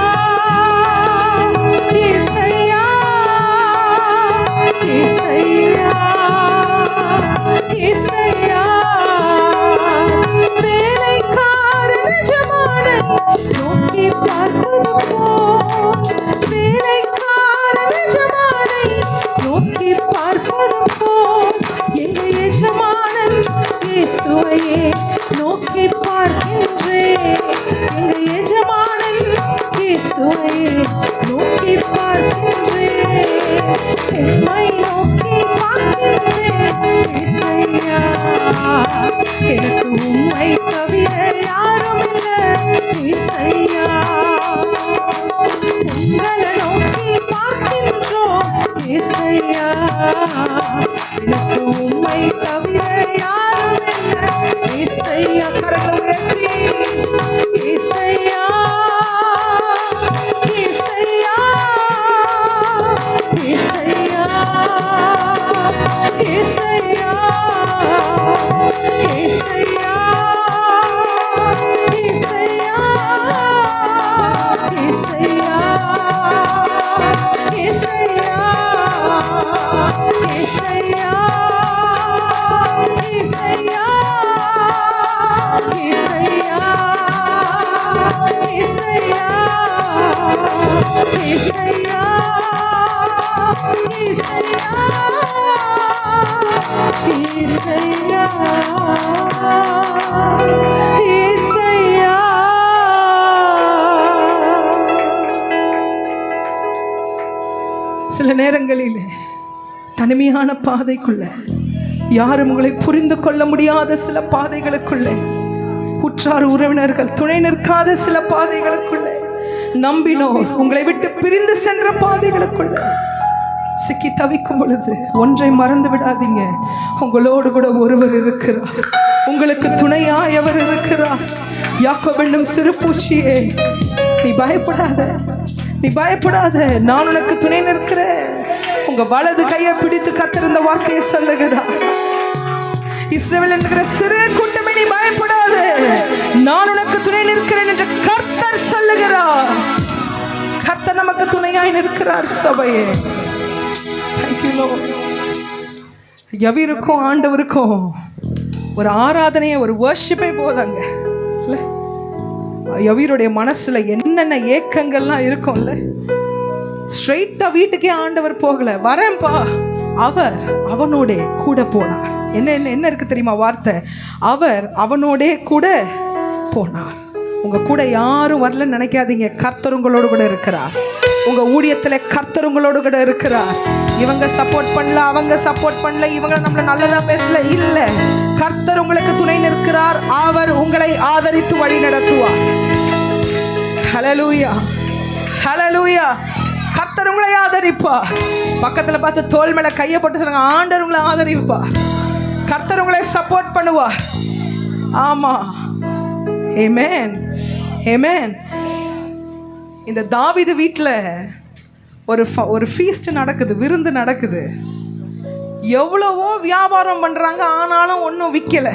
ஏசையா, ஏசையா, ஏசையா. வேலைக்காரன் எஜமானை நோக்கி பார்ப்பது போல், வேலைக்காரன் எஜமானை நோக்கி பார்ப்பது போல், எங்கள் எஜமானன் இயேசுவையே நோக்கி பார்க்கின்றேன், எங்கள் எஜமானன் இயேசுவையே நோக்கி பார்க்கின்றேன். உம்மை நோக்கி பார்க்கின்றேன் ஏசையா, எனக்கு உம்மை தவிர யாரும் இல்லை ஏசையா. உங்களை நோக்கி பார்க்கின்றோம் ஏசையா, எனக்கு உம்மை தவிர யாரும் இல்லை ஏசையா. கரங்களை உயர்த்தி ஏசையா, ஏசையா, ஏசையா, ஏசையா, ஏசையா, ஏசையா, இசையா இசையா இசையா இசையா இசையா இசையா இசையா. சில நேரங்களில் தனிமையான பாதைக்குள்ள, யாரும் உங்களை புரிந்து கொள்ள முடியாத சில பாதைகளுக்குள்ளே, உற்றார் உறவினர்கள் துணை நிற்காத சில பாதைகளுக்குள்ளே, நம்பினோர் உங்களை விட்டு பிரிந்து சென்ற பாதைகளுக்குள்ள சிக்கி தவிக்கும் பொழுது ஒன்றை மறந்து விடாதீங்க. உங்களோடு கூட ஒருவர் இருக்கிறார், உங்களுக்கு துணையாய் அவர் இருக்கிறார். யாக்கோபு என்னும் சிறு பூச்சியே, நீ பயப்படாத, நீ பயப்படாத, நான் உனக்கு துணை நிற்கிறேன். உங்க வலது கையை பிடித்து கர்த்தர் இந்த வார்த்தையை சொல்லுகிறார். இஸ்ரவேல் என்கிற சிறு கூட்டமே, நீ பயப்படாத, நான் உனக்கு துணை நிற்கிறேன் என்று கர்த்தர் சொல்லுகிறார். கர்த்தர் நமக்கு துணையாய் நிற்கிறார். சபையே, யவீருக்கும் ஆண்டவருக்கும் ஒரு ஆராதனையை, ஒரு வர்ஷிப்பே போதாங்க. யவீருடைய மனசுல என்னென்ன ஏக்கங்கள்லாம் இருக்கும்ல, ஸ்ட்ரெயிட்டா வீட்டுக்கே ஆண்டவர் போகல, வரேன்பா. அவர் அவனோட கூட போனார். என்ன என்ன என்ன இருக்கு தெரியுமா வார்த்தை? அவர் அவனோட கூட போனார். உங்க கூட யாரும் வரலன்னு நினைக்காதீங்க. கர்த்தர் உங்களோடு கூட இருக்கிறார். உங்க ஊழியத்துல கர்த்தர் உங்களோடு கூட இருக்கிறார். இவங்க சப்போர்ட் பண்ணல, அவங்க சப்போர்ட் பண்ணல, இவங்க நம்மள நல்லதா பேசல, இல்ல, கர்த்தர் உங்களுக்கு துணை நிற்கிறார். அவர் உங்களை ஆதரித்து வழி நடத்துவார். ஹல்லேலூயா, ஹல்லேலூயா. கர்த்தர் உங்களை ஆதரிப்பா. பக்கத்துல பார்த்து தோள் மேல கையை போட்டு சொல்லுங்க, ஆண்டவர் உங்களை ஆதரிப்பா. கர்த்தர் உங்களை சப்போர்ட் பண்ணுவார். ஆமா, ஆமென், ஆமென். இந்த தாவீது வீட்டில் ஒரு ஃபீஸ்ட் நடக்குது, விருந்து நடக்குது. எவ்வளவோ வியாபாரம் பண்ணுறாங்க, ஆனாலும் ஒன்றும் விற்கலை.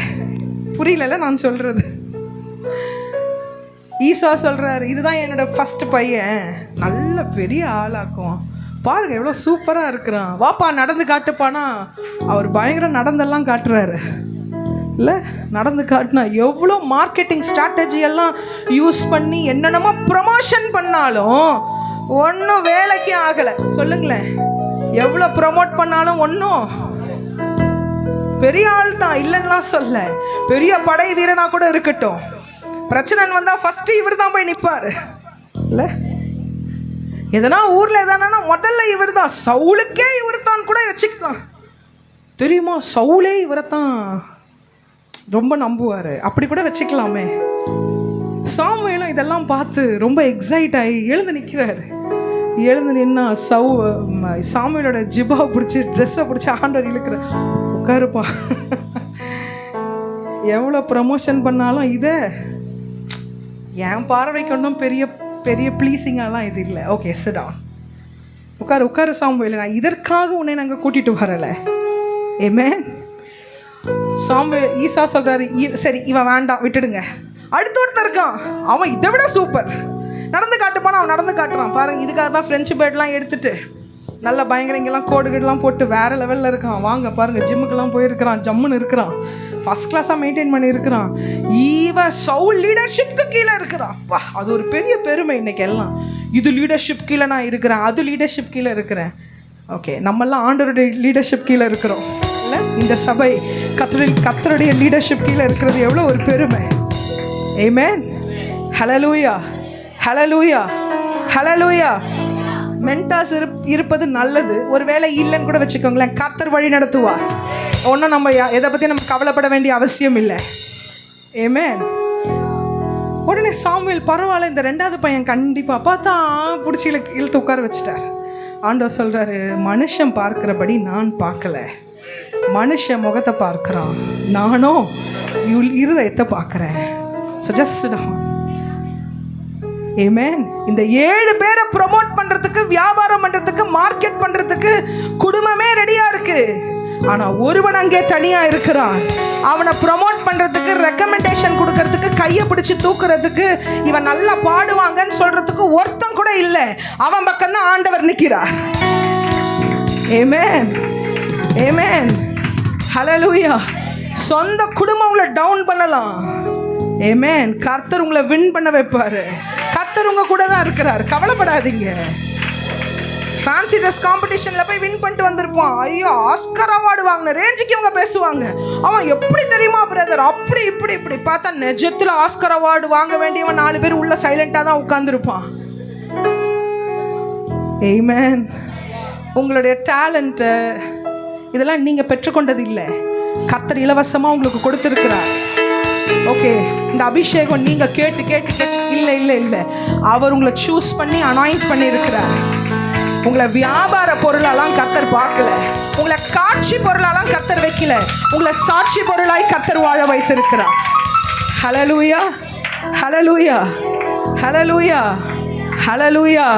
புரியல நான் சொல்கிறது? ஈசா சொல்கிறாரு, இதுதான் என்னோட ஃபர்ஸ்ட் பையன், நல்ல பெரிய ஆளாக்குவான், பாருங்க எவ்வளோ சூப்பராக இருக்கிறான், வாப்பா நடந்து காட்டுப்பானா. அவர் பயங்கரம் நடந்தெல்லாம் காட்டுறாரு இல்லை, நடந்து காட்டினா எவ்வளோ மார்க்கெட்டிங் ஸ்ட்ராட்டஜி எல்லாம் யூஸ் பண்ணி என்னென்னமோ ப்ரமோஷன் பண்ணாலும் ஒன்றும் வேலைக்கு ஆகலை. சொல்லுங்களேன், எவ்வளோ ப்ரமோட் பண்ணாலும் ஒன்றும். பெரிய ஆள் தான், இல்லைன்னா சொல்ல, பெரிய படை வீரனா கூட இருக்கட்டும், பிரச்சனை வந்தால் ஃபஸ்ட்டு இவர் தான் போய் நிற்பார் இல்லை. எதனா ஊரில் எதனா முதல்ல இவர் தான், சவுலுக்கே இவர் தான் கூட வச்சுக்கலாம் தெரியுமா. சவுலே இவரை தான் ரொம்ப நம்புவார், அப்படி கூட வச்சுக்கலாமே. சாமுவேலும் இதெல்லாம் பார்த்து ரொம்ப எக்ஸைட் ஆகி எழுந்து நிற்கிறாரு. எழுந்து நின்னா சாமுவேலோட ஜிபாவை பிடிச்சி, ட்ரெஸ்ஸை பிடிச்சி ஆண்டவர் இழுக்கிற, உட்காருப்பா. எவ்வளோ ப்ரமோஷன் பண்ணாலும் இதை என் பார்வைக்கு ஒன்றும் பெரிய பெரிய ப்ளீஸிங்காலாம் இது இல்லை. ஓகே, சிட் டவுன், உட்காரு சாமுவேல், நான் இதற்காக உன்னை நாங்கள் கூட்டிகிட்டு வரலை. ஆமென். சாமுவேல், ஈசா சொல்கிறாரு, சரி இவன் வேண்டாம், விட்டுடுங்க. அடுத்த ஒருத்தர் இருக்கான், அவன் இதை விட சூப்பர், நடந்து காட்டுப்பான, அவன் நடந்து காட்டுறான் பாருங்க. இதுக்காக தான் ஃப்ரெஞ்சு பேர்ட்லாம் எடுத்துட்டு நல்லா பயங்கர இங்கெல்லாம் கோடுகள்லாம் போட்டு வேறு லெவலில் இருக்கான். வாங்க பாருங்கள், ஜிம்முக்கெல்லாம் போயிருக்கிறான், ஜம்முன்னு இருக்கிறான், ஃபஸ்ட் கிளாஸாக மெயின்டைன் பண்ணி இருக்கிறான். ஈவன் சவுல் லீடர்ஷிப்க்கு கீழே இருக்கிறான். பா, அது ஒரு பெரிய பெருமை இன்னைக்கு எல்லாம். இது லீடர்ஷிப் கீழே நான் இருக்கிறேன், அது லீடர்ஷிப் கீழே இருக்கிறேன். ஓகே, நம்மெல்லாம் ஆண்டவருடைய லீடர்ஷிப் கீழே இருக்கிறோம் இல்லை. இந்த சபை கர்த்தருடைய லீடர்ஷிப் கீழே இருக்கிறது எவ்வளோ ஒரு பெருமை. ஆமென். ஹல்லேலூயா, ஹல்லேலூயா, ஹல்லேலூயா. மென்டாஸ் இருப்பது நல்லது. ஒருவேளை இல்லைன்னு கூட வச்சுக்கோங்களேன், கர்த்தர் வழி நடத்துவார். ஒன்றும் நம்ம எதை பற்றி நம்ம கவலைப்பட வேண்டிய அவசியம் இல்லை. ஆமென். உடனே சாமுவேல், பரவாயில்ல, இந்த ரெண்டாவது பையன் கண்டிப்பாக பார்த்தா பிடிச்சி இழுத்து உட்கார வச்சுட்டார். ஆண்டவர் சொல்கிறாரு, மனுஷன் பார்க்கிறபடி நான் பார்க்கல, மனுஷன் முகத்தை பார்க்குறான், நானும் இருதயத்தை பார்க்குறேன். So just sit down. ஆமென். இந்த 7 பேரை ப்ரமோட் பண்ணுறதுக்கு, வியாபாரம் பண்ணுறதுக்கு, மார்க்கெட் பண்ணுறதுக்கு குடும்பமே ரெடியாக இருக்கு. ஆனால் ஒருவன் அங்கே தனியாக இருக்கிறான். அவனை ப்ரமோட் பண்ணுறதுக்கு, ரெக்கமெண்டேஷன் கொடுக்கறதுக்கு, கையை பிடிச்சி தூக்குறதுக்கு, இவன் நல்லா பாடுவாங்கன்னு சொல்கிறதுக்கு ஒருத்தன் கூட இல்லை. அவன் பக்கம்தான் ஆண்டவர் நிற்கிறார். ஆமென். ஆமென். ஹல்லேலூயா. சொந்த குடும்பம் உங்களை டவுன் பண்ணலாம். ஆமென். கர்த்தர் உங்களை வின் பண்ண வைப்பாரு. கர்த்தர் உங்க கூட தான் இருக்கிறார். கவலைப்படாதீங்க. ஃபேன்சி ட்ரெஸ் காம்படிஷனில் போய் வின் பண்ணிட்டு வந்திருப்பான். ஐயோ, ஆஸ்கர் அவார்டு வாங்கின ரேஞ்சுக்கு இவங்க பேசுவாங்க. அவன் எப்படி தெரியுமா பிரதர், அப்படி இப்படி இப்படி பார்த்தா நிஜத்தில் ஆஸ்கர் அவார்டு வாங்க வேண்டியவன் 4 பேர் உள்ள சைலண்டாக தான் உட்காந்துருப்பான். ஆமென். உங்களுடைய டேலண்ட்டு இதெல்லாம் நீங்கள் பெற்றுக்கொண்டது இல்லை, கர்த்தர் இலவசமாக உங்களுக்கு கொடுத்துருக்கிறார். ஓகே, இந்த அபிஷேகம் நீங்கள் கேட்டு கேட்டு கேட்டு இல்லை இல்லை இல்லை, அவர் உங்களை சூஸ் பண்ணி அனாயிண்ட் பண்ணி இருக்கிறார். உங்களை வியாபார பொருளாலாம் கர்த்தர் பார்க்கல, உங்களை காட்சி பொருளாலாம் கர்த்தர் வைக்கல, உங்களை சாட்சி பொருளாய் கர்த்தர் வாழ வைத்திருக்கிறார். ஹல்லேலூயா, ஹல்லேலூயா, ஹல்லேலூயா, ஹல்லேலூயா.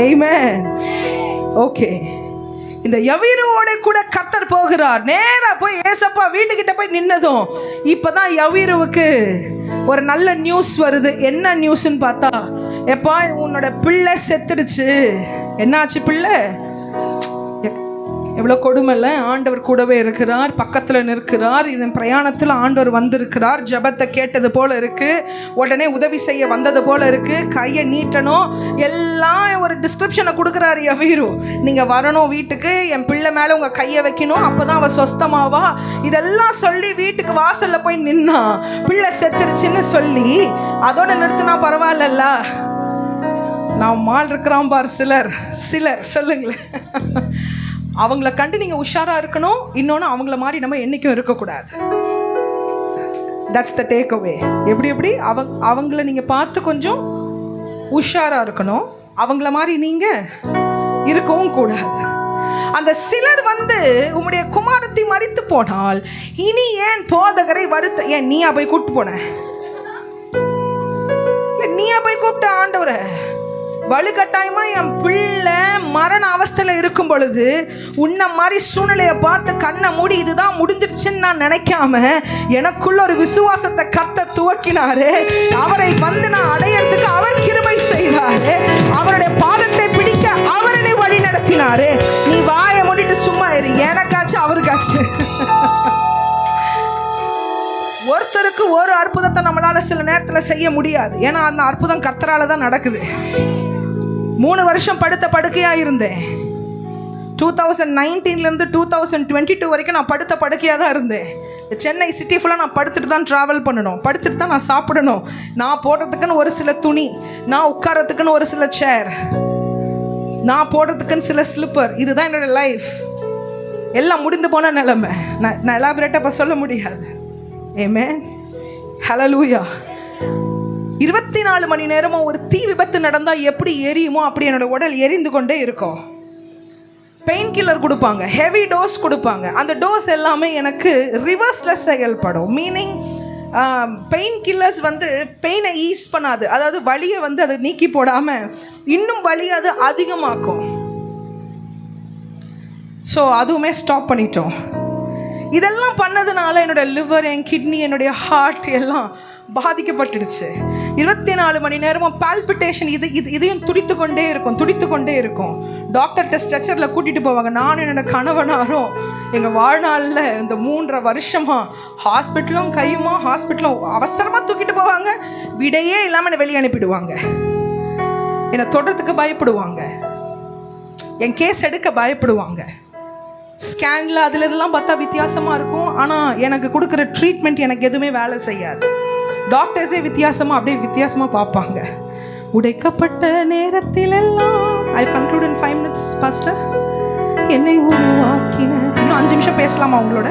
ஆமென். ஓகே, இந்த யவீருவோட கூட கர்த்தர் போகிறார். நேராக போய் ஏசப்பா வீட்டுக்கிட்ட போய் நின்னதும் இப்போதான் யவீருவுக்கு ஒரு நல்ல நியூஸ் வருது. என்ன நியூஸ்ன்னு பார்த்தா, எப்பா உன்னோட பிள்ளை செத்துடுச்சு. என்னாச்சு பிள்ளை? எவ்வளோ கொடுமை இல்லை. ஆண்டவர் கூடவே இருக்கிறார், பக்கத்தில் நிற்கிறார். இதன் பிரயாணத்தில் ஆண்டவர் வந்திருக்கிறார். ஜெபத்தை கேட்டது போல் இருக்குது, உடனே உதவி செய்ய வந்தது போல் இருக்குது. கையை நீட்டணும், எல்லாம் ஒரு டிஸ்கிரிப்ஷனை கொடுக்குறாரு யவீரு. நீங்கள் வரணும் வீட்டுக்கு, என் பிள்ளை மேலே உங்கள் கையை வைக்கணும், அப்போ தான் அவள் சொஸ்தமாவா. இதெல்லாம் சொல்லி வீட்டுக்கு வாசலில் போய் நின்னா. பிள்ளை செத்துருச்சுன்னு சொல்லி அதோட நிறுத்தினா பரவாயில்லல்ல. நான் மால் இருக்கிறான் பார் சிலர் சொல்லுங்களேன். அவங்கள கண்டு நீங்கள் உஷாராக இருக்கணும். இன்னொன்று, அவங்கள மாதிரி நம்ம என்றைக்கும் இருக்கக்கூடாது. That's the take away. எப்படி அவங்கள நீங்கள் பார்த்து கொஞ்சம் உஷாராக இருக்கணும், அவங்கள மாதிரி நீங்கள் இருக்கவும் கூடாது. அந்த சிலர் உம்முடைய குமாரத்தை மரித்து போனால் இனி ஏன் போதகரை வருத்த, ஏன் நீயா போய் கூப்பிட்டு போன? நீயா போய் கூப்பிட்ட ஆண்டவரை? வலுக்கட்டாயமா என் பிள்ளை மரண அவஸ்தையில் இருக்கும் பொழுது உன்ன மாதிரி சூழ்நிலையை பார்த்து கண்ணை மூடி இதுதான் முடிஞ்சிடுச்சுன்னு நான் நினைக்காம எனக்குள்ள ஒரு விசுவாசத்தை கர்த்தர் துவக்கினாரு. அவரை நான் அடையறதுக்கு அவர் கிருபை செய்தாரு. அவருடைய பாதத்தை பிடிக்க அவரை வழி நடத்தினாரு. நீ வாயை மூடிட்டு சும்மா இரு, எனக்காச்சு அவருக்காச்சு. ஒருத்தருக்கு ஒரு அற்புதத்தை நம்மளால சில நேரத்தில் செய்ய முடியாது. ஏன்னா அந்த அற்புதம் கர்த்தரால தான் நடக்குது. 3 வருஷம் படுத்த படுக்கையாக இருந்தேன். 2019 2022 வரைக்கும் நான் படுத்த படுக்கையாக தான் இருந்தேன். சென்னை சிட்டி ஃபுல்லாக நான் படுத்துட்டு தான் ட்ராவல் பண்ணணும், படுத்துட்டு தான் நான் சாப்பிடணும். நான் போடுறதுக்குன்னு ஒரு சில துணி, நான் உட்காரத்துக்குன்னு ஒரு சில சேர், நான் போடுறதுக்குன்னு சில ஸ்லிப்பர். இதுதான் என்னோடய லைஃப். எல்லாம் முடிந்து போன நிலைமை. நான் எலாபரேட்டாக இப்போ சொல்ல முடியாது. ஆமென். ஹல்லேலூயா. 24 மணி நேரமும் ஒரு தீ விபத்து நடந்தால் எப்படி எரியுமோ அப்படி என்னோட உடல் எரிந்து கொண்டே இருக்கும். பெயின் கில்லர் கொடுப்பாங்க, ஹெவி டோஸ் கொடுப்பாங்க. அந்த டோஸ் எல்லாமே எனக்கு ரிவர்ஸில் செயல்படும். மீனிங் பெயின் கில்லர்ஸ் பெயினை ஈஸ் பண்ணாது, அதாவது வலியை அதை நீக்கி போடாமல் இன்னும் வலி அது அதிகமாக்கும். ஸோ அதுவுமே ஸ்டாப் பண்ணிட்டோம். இதெல்லாம் பண்ணதுனால என்னோட லிவர், என் கிட்னி, என்னுடைய ஹார்ட் எல்லாம் பாதிக்கப்பட்டுடுச்சு. 24 மணி நேரமும் பால்பிட்டேஷன், இதையும் துடித்து கொண்டே இருக்கும். டாக்டர்கிட்ட ஸ்ட்ரெச்சரில் கூட்டிகிட்டு போவாங்க. நானும் என்னோட கணவனாரும் எங்கள் வாழ்நாளில் இந்த 3.5 வருஷமாக ஹாஸ்பிட்டலும் ஹாஸ்பிட்டலும் அவசரமாக தூக்கிட்டு போவாங்க. விடையே இல்லாமல் என்னை வெளியே அனுப்பிடுவாங்க. என்னை தொடர்றதுக்கு பயப்படுவாங்க, என் கேஸ் எடுக்க பயப்படுவாங்க. ஸ்கேனில் அதில் இதெல்லாம் பார்த்தா வித்தியாசமாக இருக்கும். ஆனால் எனக்கு கொடுக்குற ட்ரீட்மெண்ட் எனக்கு எதுவுமே வேலை செய்யாது. டாக்டர்ஸே வித்தியாசமாக பார்ப்பாங்க. உடைக்கப்பட்ட நேரத்தில் எல்லாம் ஐ கன்க்ளூட் இன் 5 minutes பாஸ்டர். என்னை உருவாக்கின, இன்னும் 5 நிமிஷம் பேசலாமா உங்களோட?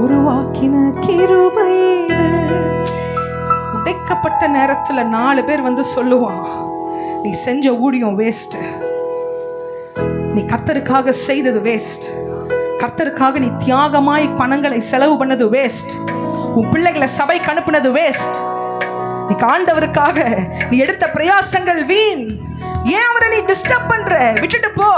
உருவாக்கின கிருபை இது. உடைக்கப்பட்ட நேரத்தில் 4 பேர் சொல்லுவான், நீ செஞ்ச ஊழியம் வேஸ்ட், நீ கர்த்தருக்காக செய்தது வேஸ்ட், கர்த்தருக்காக நீ தியாகமாய் பணங்களை செலவு பண்ணது வேஸ்ட், உன் பிள்ளைகளை சபைக்கு அனுப்புனது வேஸ்ட், நீ ஆண்டவருக்காக நீ எடுத்த பிரயாசங்கள் வீண். ஏன் அவரை நீ டிஸ்டர்ப் பண்ற? விட்டுட்டு போ,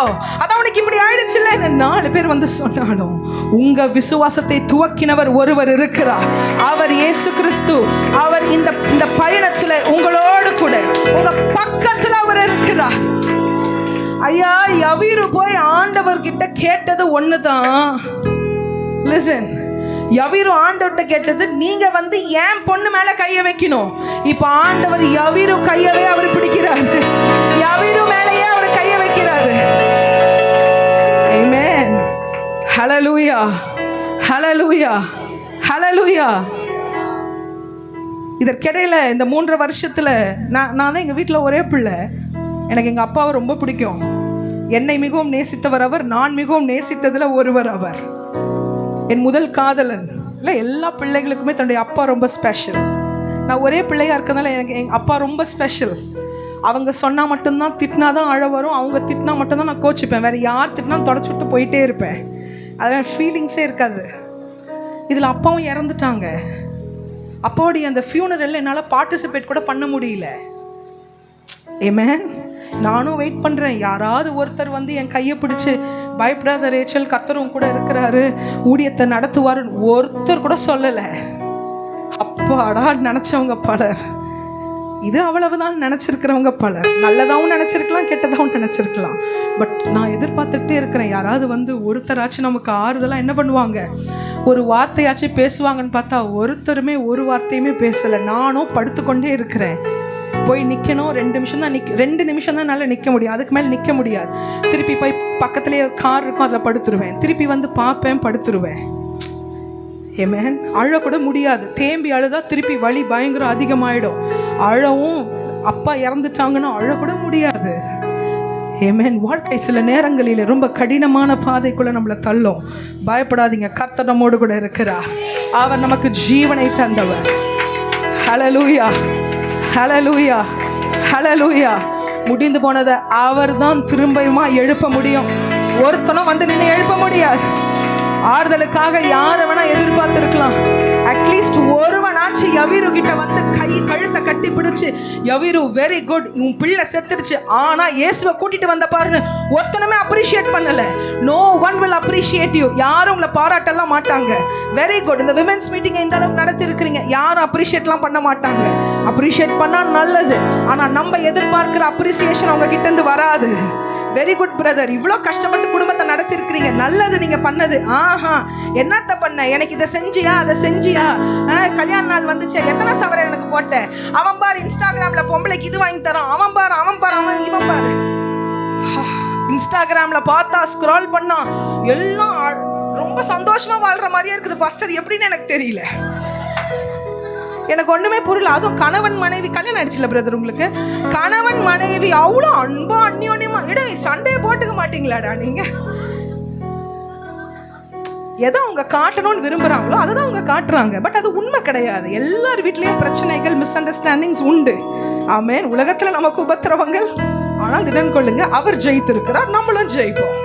அதான் உனக்கு இப்படி ஆயிடுச்சுல்ல. 4 பேர் சொன்னாலும் உங்க விசுவாசத்தை துவக்கினவர் ஒருவர் இருக்கிறார். அவர் இயேசு கிறிஸ்து. அவர் இந்த பயணத்துல உங்களோடு கூட உங்க பக்கத்துல அவர் இருக்கிறார். ஐயா, யவீரு போய் ஆண்டவர்கிட்ட கேட்டது ஒண்ணுதான். லிசன், யவீரு ஆண்டவர்கிட்ட கேட்டது, நீங்க வந்து ஏன் பொண்ணு மேல கைய வைக்கணும். இப்ப ஆண்டவர் யவீரு கையவே அவர் பிடிக்கிறாரு, யவீரு மேலேயே அவர் கைய வைக்கிறாரு. ஆமென். ஹல்லேலூயா, ஹல்லேலூயா, ஹல்லேலூயா. இதற்கிடையில இந்த 3.5 வருஷத்துல நான் தான் எங்க வீட்டில் ஒரே பிள்ளை. எனக்கு எங்க அப்பாவை ரொம்ப பிடிக்கும். என்னை மிகவும் நேசித்தவர் அவர், நான் மிகவும் நேசித்ததுல ஒருவர் அவர். என் முதல் காதலன். இல்லை, எல்லா பிள்ளைகளுக்குமே தன்னுடைய அப்பா ரொம்ப ஸ்பெஷல். நான் ஒரே பிள்ளையா இருக்கிறதுனால எனக்கு எங்கள் அப்பா ரொம்ப ஸ்பெஷல். அவங்க சொன்னால் மட்டும்தான், திட்டினா தான் அழ வரும். அவங்க திட்டினா மட்டும்தான் நான் கோச்சிப்பேன். வேறு யார் திட்டினா தொடச்சி விட்டு போயிட்டே இருப்பேன். அதெல்லாம் ஃபீலிங்ஸே இருக்காது. இதில் அப்பாவும் இறந்துட்டாங்க. அப்பாவுடைய அந்த ஃபியூனரலில் என்னால் பார்ட்டிசிபேட் கூட பண்ண முடியல. ஆமென். நானும் வெயிட் பண்ணுறேன், யாராவது ஒருத்தர் வந்து என் கையை பிடிச்சி, பயப்படாத ரேச்சல், கர்த்தரும் கூட இருக்கிறாரு, ஊழியத்தை நடத்துவார், ஒருத்தர் கூட சொல்லலை. அப்பாடா நினச்சவங்க பலர், இது அவ்வளவுதான் நினச்சிருக்கிறவங்க பலர். நல்லதாகவும் நினச்சிருக்கலாம், கெட்டதாகவும் நினச்சிருக்கலாம். பட் நான் எதிர்பார்த்துக்கிட்டே இருக்கிறேன், யாராவது வந்து ஒருத்தராச்சும் நமக்கு ஆறுதலாக என்ன பண்ணுவாங்க, ஒரு வார்த்தையாச்சும் பேசுவாங்கன்னு பார்த்தா ஒருத்தருமே ஒரு வார்த்தையுமே பேசலை. நானும் படுத்துக்கொண்டே இருக்கிறேன். போய் நிற்கணும், 2 நிமிஷம் தான் 2 நிமிஷம் தான் என்னால் நிற்க முடியும், அதுக்கு மேலே நிற்க முடியாது. திருப்பி போய் பக்கத்துலேயே கார் இருக்கும், அதில் படுத்துருவேன். திருப்பி வந்து பார்ப்பேன், படுத்துருவேன். ஆமென். அழக்கூட முடியாது. தேம்பி அழுதா திருப்பி வலி பயங்கரம் அதிகமாகிடும். அழவும், அப்பா இறந்துட்டாங்கன்னா அழக்கூட முடியாது. ஆமென். வாழ்க்கை சில நேரங்களில் ரொம்ப கடினமான பாதைக்குள்ளே நம்மளை தள்ளும். பயப்படாதீங்க, கர்த்தர் நம்மோடு கூட இருக்கிறார். அவர் நமக்கு ஜீவனை தந்தவர். ஹல்லேலூயா, ஹல்லேலூயா, ஹல்லேலூயா. முடிந்து போனதை அவர் தான் திரும்பியுமா எழுப்ப முடியும். ஒருத்தனும் வந்து நின்று எழுப்ப முடியாது. ஆறுதலுக்காக யாரை வேணா எதிர்பார்த்துருக்கலாம். அட்லீஸ்ட் ஒருவனாச்சு யவீரு கிட்ட வந்து கழுத்தை கட்டி பிடிச்சு, யவீரு வெரி குட், உன் பிள்ளை செத்துடுச்சு, ஆனா இயேசுவை கூட்டிட்டு வந்த பாருன்னு ஒருத்தனுமே அப்ரிஷியேட் பண்ணல. No one will appreciate you. யாரும் உங்களை பாராட்டலாம் மாட்டாங்க. வெரி குட், இந்த விமென்ஸ் மீட்டிங்கை இந்த அளவுக்கு நடத்தி இருக்கிறீங்க, யாரும் அப்ரிஷியேட்லாம் பண்ண மாட்டாங்க. அப்ரிஷியேட் பண்ணா நல்லது, ஆனா நம்ம எதிர்பார்க்கிற அப்ரிசியேஷன் அவங்க கிட்ட இருந்து வராது. வெரி குட் பிரதர், இவ்வளோ கஷ்டப்பட்டு குடும்பத்தை நடத்திருக்கிறீங்க, நல்லது நீங்க பண்ணது. ஆஹா, என்னத்த பண்ண, எனக்கு இதை செஞ்சியா அதை செஞ்சியா, கல்யாண நாள் வந்துச்சு, எத்தனை சவரை எனக்கு போட்ட, அவன் பாரு இன்ஸ்டாகிராம்ல பொம்பளைக்கு இது வாங்கி தரான், அவன் பாரு அவன் பாரு அவன் இவன் பாரு. இன்ஸ்டாகிராம்ல பார்த்தா ஸ்க்ரால் பண்ணா எல்லாம் ரொம்ப சந்தோஷமா வாழ்ற மாதிரியே இருக்குது பாஸ்டர். எப்படின்னு எனக்கு தெரியல, எனக்கு ஒண்ணுமே புரியல. அதுவும் கணவன் மனைவி, கல்யாணம் ஆயிடுச்சுல பிரதர் உங்களுக்கு, கணவன் மனைவி அவ்வளோ அன்பா அந்யோன்யமா, இடே சண்டையை போட்டுக்க மாட்டீங்களாடா நீங்க? எதை அவங்க காட்டணும்னு விரும்புறாங்களோ அதை தான் அவங்க காட்டுறாங்க. பட் அது உண்மை கிடையாது. எல்லார் வீட்லேயும் பிரச்சனைகள், மிஸ் அண்டர்ஸ்டாண்டிங்ஸ் உண்டு. ஆமென். உலகத்தில் நமக்கு உபத்திரவங்கள், ஆனால் திடன் கொள்ளுங்க, அவர் ஜெயித்திருக்கிறார், நம்மளும் ஜெயிப்போம்.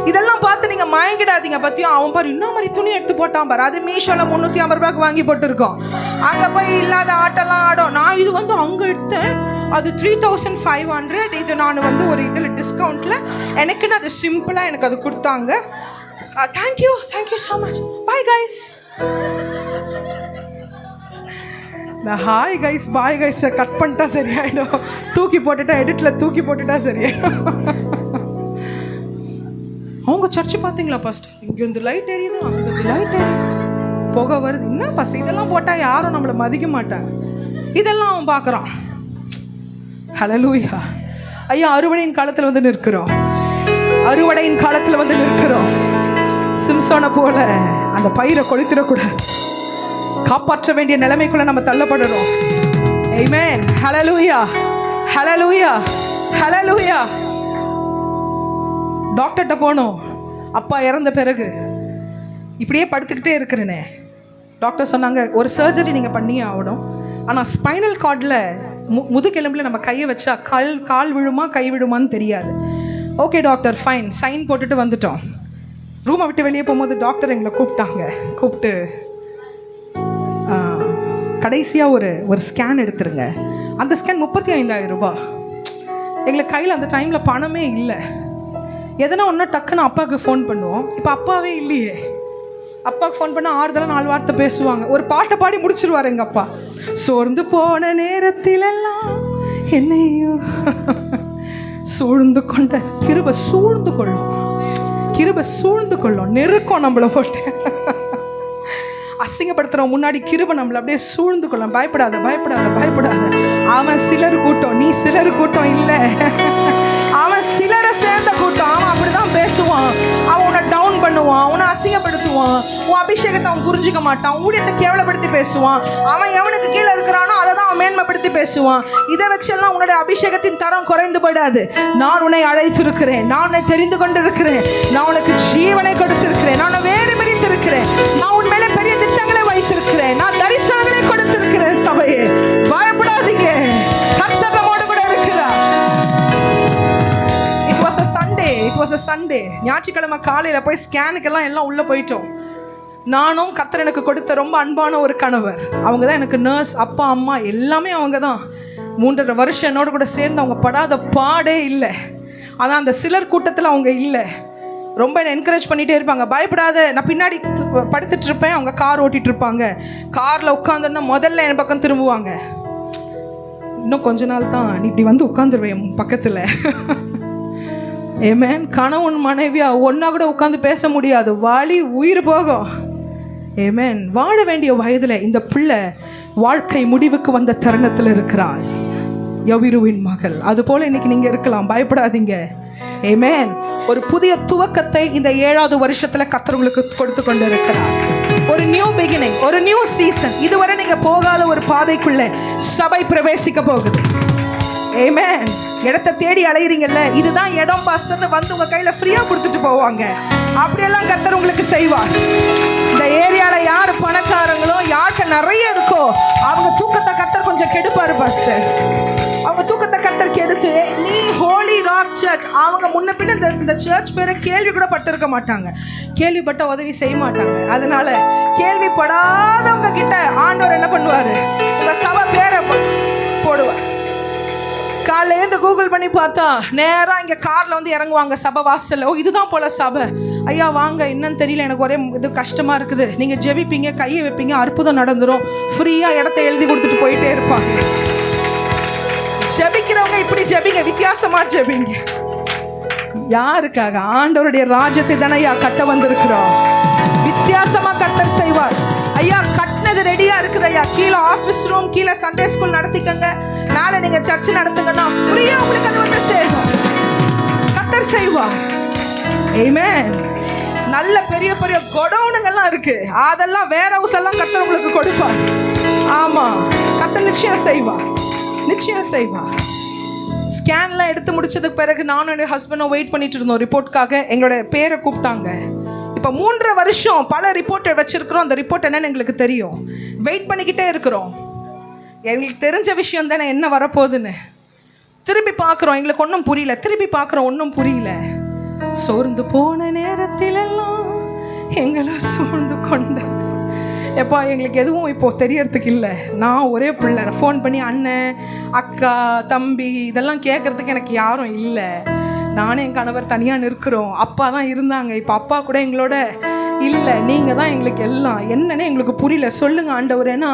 இதெல்லாம் பார்த்து நீங்க மயங்கிடாதீங்க. பத்தியும் அவன் பாரு இன்னும் மாதிரி துணி எடுத்து போட்டான் பாரு, அது மீஷோல 350 ரூபாய்க்கு வாங்கி போட்டுருக்கோம். அங்க போய் இல்லாத ஆட்டெல்லாம் ஆடும். நான் இது வந்து அங்க எடுத்தேன், அது 3500, இது நான் வந்து ஒரு இதில் டிஸ்கவுண்ட்ல எனக்குன்னு அது சிம்பிளா எனக்கு அது கொடுத்தாங்க. Thank you so much, bye guys. நான் ஹாய் கைஸ் பாய் கைஸை கட் பண்ணிட்டா சரியாயிடும், தூக்கி போட்டுட்டா, எடிட்ல தூக்கி போட்டுட்டா சரியாயிடும். அவங்க சர்ச்சு பார்த்தீங்களா பாஸ்டர், இங்கே இந்த லைட் எரியுது, அங்கே இந்த லைட் எரியுது, புகை வருது, என்ன பாஸ்டர் இதெல்லாம் போட்டால் யாரும் நம்மளை மதிக்க மாட்டாங்க. இதெல்லாம் அவன் பார்க்குறான். ஹல்லேலூயா. ஐயா, அறுவடையின் காலத்தில் வந்து நிற்கிறோம், அறுவடையின் காலத்தில் வந்து நிற்கிறோம். சிம்சோனை போல அந்த பயிரை கொளுத்திடக்கூடாது, காப்பாற்ற வேண்டிய நிலைமைக்குள்ள நம்ம தள்ளப்படுறோம். ஆமென். ஹல்லேலூயா, ஹல்லேலூயா, ஹல்லேலூயா. டாக்டர்கிட்ட போனோம், அப்பா இறந்த பிறகு இப்படியே படுத்துக்கிட்டே இருக்கிறேனே. டாக்டர் சொன்னாங்க ஒரு சர்ஜரி நீங்கள் பண்ணியே ஆகணும், ஆனால் ஸ்பைனல் கார்டில் முதுகெலும்பில் நம்ம கையை வச்சா கால் விழுமா கை விழுமான்னு தெரியாது. ஓகே டாக்டர் ஃபைன், சைன் போட்டுட்டு வந்துட்டோம். ரூமை விட்டு வெளியே போகும்போது டாக்டர் எங்களை கூப்பிட்டு கடைசியாக ஒரு ஸ்கேன் எடுத்துருங்க. அந்த ஸ்கேன் 35,000 ரூபாய். எங்களுக்கு கையில் அந்த டைமில் பணமே இல்லை. எதனா ஒன்றா டக்குன்னு அப்பாவுக்கு ஃபோன் பண்ணுவோம். இப்போ அப்பாவே இல்லையே. அப்பாவுக்கு ஃபோன் பண்ணால் ஆறுதலாக 4 வார்த்தை பேசுவாங்க, ஒரு பாட்டை பாடி முடிச்சிருவார் எங்கள் அப்பா. சோர்ந்து போன நேரத்திலெல்லாம் என்னையும் சூழ்ந்து கொண்ட கிருபை சூழ்ந்து கொள்ளும், கிருபை சூழ்ந்து கொள்ளும். நெருக்கம் நம்மளை போட்டு அசிங்கப்படுத்துறோம் முன்னாடி கிருபை நம்மளை அப்படியே சூழ்ந்து கொள்ளும். பயப்படாத பயப்படாத பயப்படாத. அவன் சிலர் கூட்டம், நீ சிலர் கூட்டம் இல்லை. அவன் சிலரை சேர்ந்த கூட்டம். அவன் அப்படிதான் பேசுவான். அவன் உன்னை டவுன் பண்ணுவான், உன்னை அசிங்கப்படுத்துவான், உன் அபிஷேகத்தை அவன் புரிஞ்சிக்க மாட்டான், ஊழியத்தை கேவலப்படுத்தி பேசுவான். அவன் எவனுக்கு கீழே இருக்கிறானோ அதை தான் அவன் மேன்மைப்படுத்தி பேசுவான். இதை வச்செல்லாம் உன்னுடைய அபிஷேகத்தின் தரம் குறைந்து போயிடாது. நான் உன்னை அழைத்திருக்கிறேன், நான் உன்னை தெரிந்து கொண்டு இருக்கிறேன், நான் உனக்கு ஜீவனை கொடுத்திருக்கிறேன், நான் உன்னை வேறு பிரித்திருக்கிறேன், நான் உன் மேலே பெரிய திட்டங்களை வைத்திருக்கிறேன், நான் தரிசனங்களை கொடுத்திருக்கிறேன். சபையே பயப்படாதீங்க, கர்த்தர் நம்மோடு கூட இருக்கிறார். It was a Sunday. ஞாயிற்றுக்கிழமை காலையில் போய் ஸ்கேனுக்கெல்லாம் எல்லாம் உள்ளே போயிட்டோம். நானும் கர்த்தர் எனக்கு கொடுத்த ரொம்ப அன்பான ஒரு கணவர், அவங்க தான் எனக்கு நர்ஸ், அப்பா அம்மா எல்லாமே அவங்க தான். 3.5 வருஷம் என்னோட கூட சேர்ந்து அவங்க படாத பாடே இல்லை. ஆனால் அந்த சிலர் கூட்டத்தில் அவங்க இல்லை. ரொம்ப என்னை என்கரேஜ் பண்ணிகிட்டே இருப்பாங்க. பயப்படாத, நான் பின்னாடி படுத்துட்டு இருப்பேன், அவங்க கார் ஓட்டிகிட்டு இருப்பாங்க. காரில் உட்காந்துன்னா முதல்ல என் பக்கம் திரும்புவாங்க. இன்னும் கொஞ்ச நாள் தான் நீ இப்படி வந்து உட்காந்துருவேன் பக்கத்தில். ஏமேன். கணவன் மனைவியா ஒன்றா கூட உட்காந்து பேச முடியாது, வலி உயிர் போகும். ஏமேன். வாழ வேண்டிய வயதில் இந்த பிள்ளை வாழ்க்கை முடிவுக்கு வந்த தருணத்தில் இருக்கிறாள், யவிருவின் மகள். அதுபோல் இன்னைக்கு நீங்கள் இருக்கலாம், பயப்படாதீங்க. ஏமேன். ஒரு புதிய துவக்கத்தை இந்த 7வது வருஷத்தில் கர்த்தர் உங்களுக்கு கொடுத்து கொண்டு இருக்கிறார். ஒரு நியூ பிகினிங், ஒரு நியூ சீசன். இதுவரை நீங்கள் போகாத ஒரு பாதைக்குள்ளே சபை பிரவேசிக்க போகுது. ஆமென். இடத்தை தேடி அலையிறீங்கல்ல, இதுதான் இடம் பாஸ்டர்னு வந்து உங்க கையில ஃப்ரீயா கொடுத்துட்டு போவாங்க. அப்படியெல்லாம் கர்த்தர் உங்களுக்கு செய்வார். இந்த ஏரியால யார் பணக்காரங்களோ, யாருக்கு நிறைய இருக்கோ, அவங்க தூக்கத்தை கர்த்தர் கொஞ்சம் கெடுப்பாரு பாஸ்டர். அவங்க தூக்கத்தை கர்த்தர் கெடுத்து, நீ ஹோலி ராக் சர்ச், அவங்க முன்ன பின்ன இந்த சர்ச் பேரை கேள்வி கூட பட்டிருக்க மாட்டாங்க, கேள்விப்பட்ட உதவி செய்ய மாட்டாங்க. அதனால கேள்விப்படாதவங்க கிட்ட ஆண்டவர் என்ன பண்ணுவாரு, உங்க சபை பேரை போடுவார். காலையில இருந்து கூகுள் பண்ணி பார்த்தா நேராக இங்கே காரில் வந்து இறங்குவாங்க சபை வாசலில். ஓ, இதுதான் போல சபை. ஐயா வாங்க, என்னன்னு தெரியல, எனக்கு ஒரே இது கஷ்டமாக இருக்குது. நீங்கள் ஜெபிப்பீங்க, கையை வைப்பீங்க, அற்புதம் நடந்துடும். ஃப்ரீயாக இடத்த எழுதி கொடுத்துட்டு போயிட்டே இருப்பாங்க. ஜெபிக்கிறவங்க இப்படி ஜெபிங்க, வித்தியாசமாக ஜெபிங்க. யாருக்காக? ஆண்டவருடைய ராஜ்யத்தை தானே ஐயா கட்ட வந்திருக்கிறோம். வித்தியாசமாக கர்த்தர் செய்வார். ஐயா கட்டினது ரெடியா இருக்குது ஐயா. கீழே ஆஃபீஸ் ரூம், கீழே சண்டே ஸ்கூல் நடத்திக்கங்க, மேலே நீங்க சர்ச் நடத்துங்கன்னா ஃப்ரீயா உங்களுக்கு அது வந்து சேரும். கர்த்தர் செய்வார். ஆமென். நல்ல பெரிய பெரிய கோடவுனுங்கெல்லாம் இருக்கு, அதெல்லாம் வேற ஹவுஸ் எல்லாம் கர்த்தர் உங்களுக்கு கொடுப்பார். ஆமா, கர்த்தர் நிச்சயம் செய்வார், நிச்சயம் செய்வார். ஸ்கேன்லாம் எடுத்து முடிச்சதுக்கு பிறகு நானும் என்னுடைய ஹஸ்பண்டும் வெயிட் பண்ணிட்டு இருந்தோம் ரிப்போர்ட்காக. எங்களோட பேரை கூப்பிட்டாங்க. இப்போ 3.5 வருஷம் பல ரிப்போர்ட்டை வச்சிருக்கிறோம். அந்த ரிப்போர்ட் என்னன்னு எங்களுக்கு தெரியும். வெயிட் பண்ணிக்கிட்டே இருக்கிறோம். எங்களுக்கு தெரிஞ்ச விஷயம் தானே என்ன வரப்போகுதுன்னு. திரும்பி பார்க்குறோம், எங்களுக்கு ஒன்றும் புரியல. திரும்பி பார்க்குறோம், ஒன்றும் புரியல. சோர்ந்து போன நேரத்தில் எல்லாம் எங்களை சூழ்ந்து கொண்ட எப்பா எங்களுக்கு எதுவும் இப்போது தெரியறதுக்கு இல்லை. நான் ஒரே பிள்ளை. ஃபோன் பண்ணி அண்ணன், அக்கா, தம்பி இதெல்லாம் கேட்குறதுக்கு எனக்கு யாரும் இல்லை. நானும் என் கணவர் தனியாக நிற்கிறோம். அப்பா தான் இருந்தாங்க, இப்போ அப்பா கூட எங்களோட இல்லை. நீங்கள் தான் எங்களுக்கு எல்லாம். என்னன்னு எங்களுக்கு புரியல, சொல்லுங்கள் ஆண்டவரேன்னா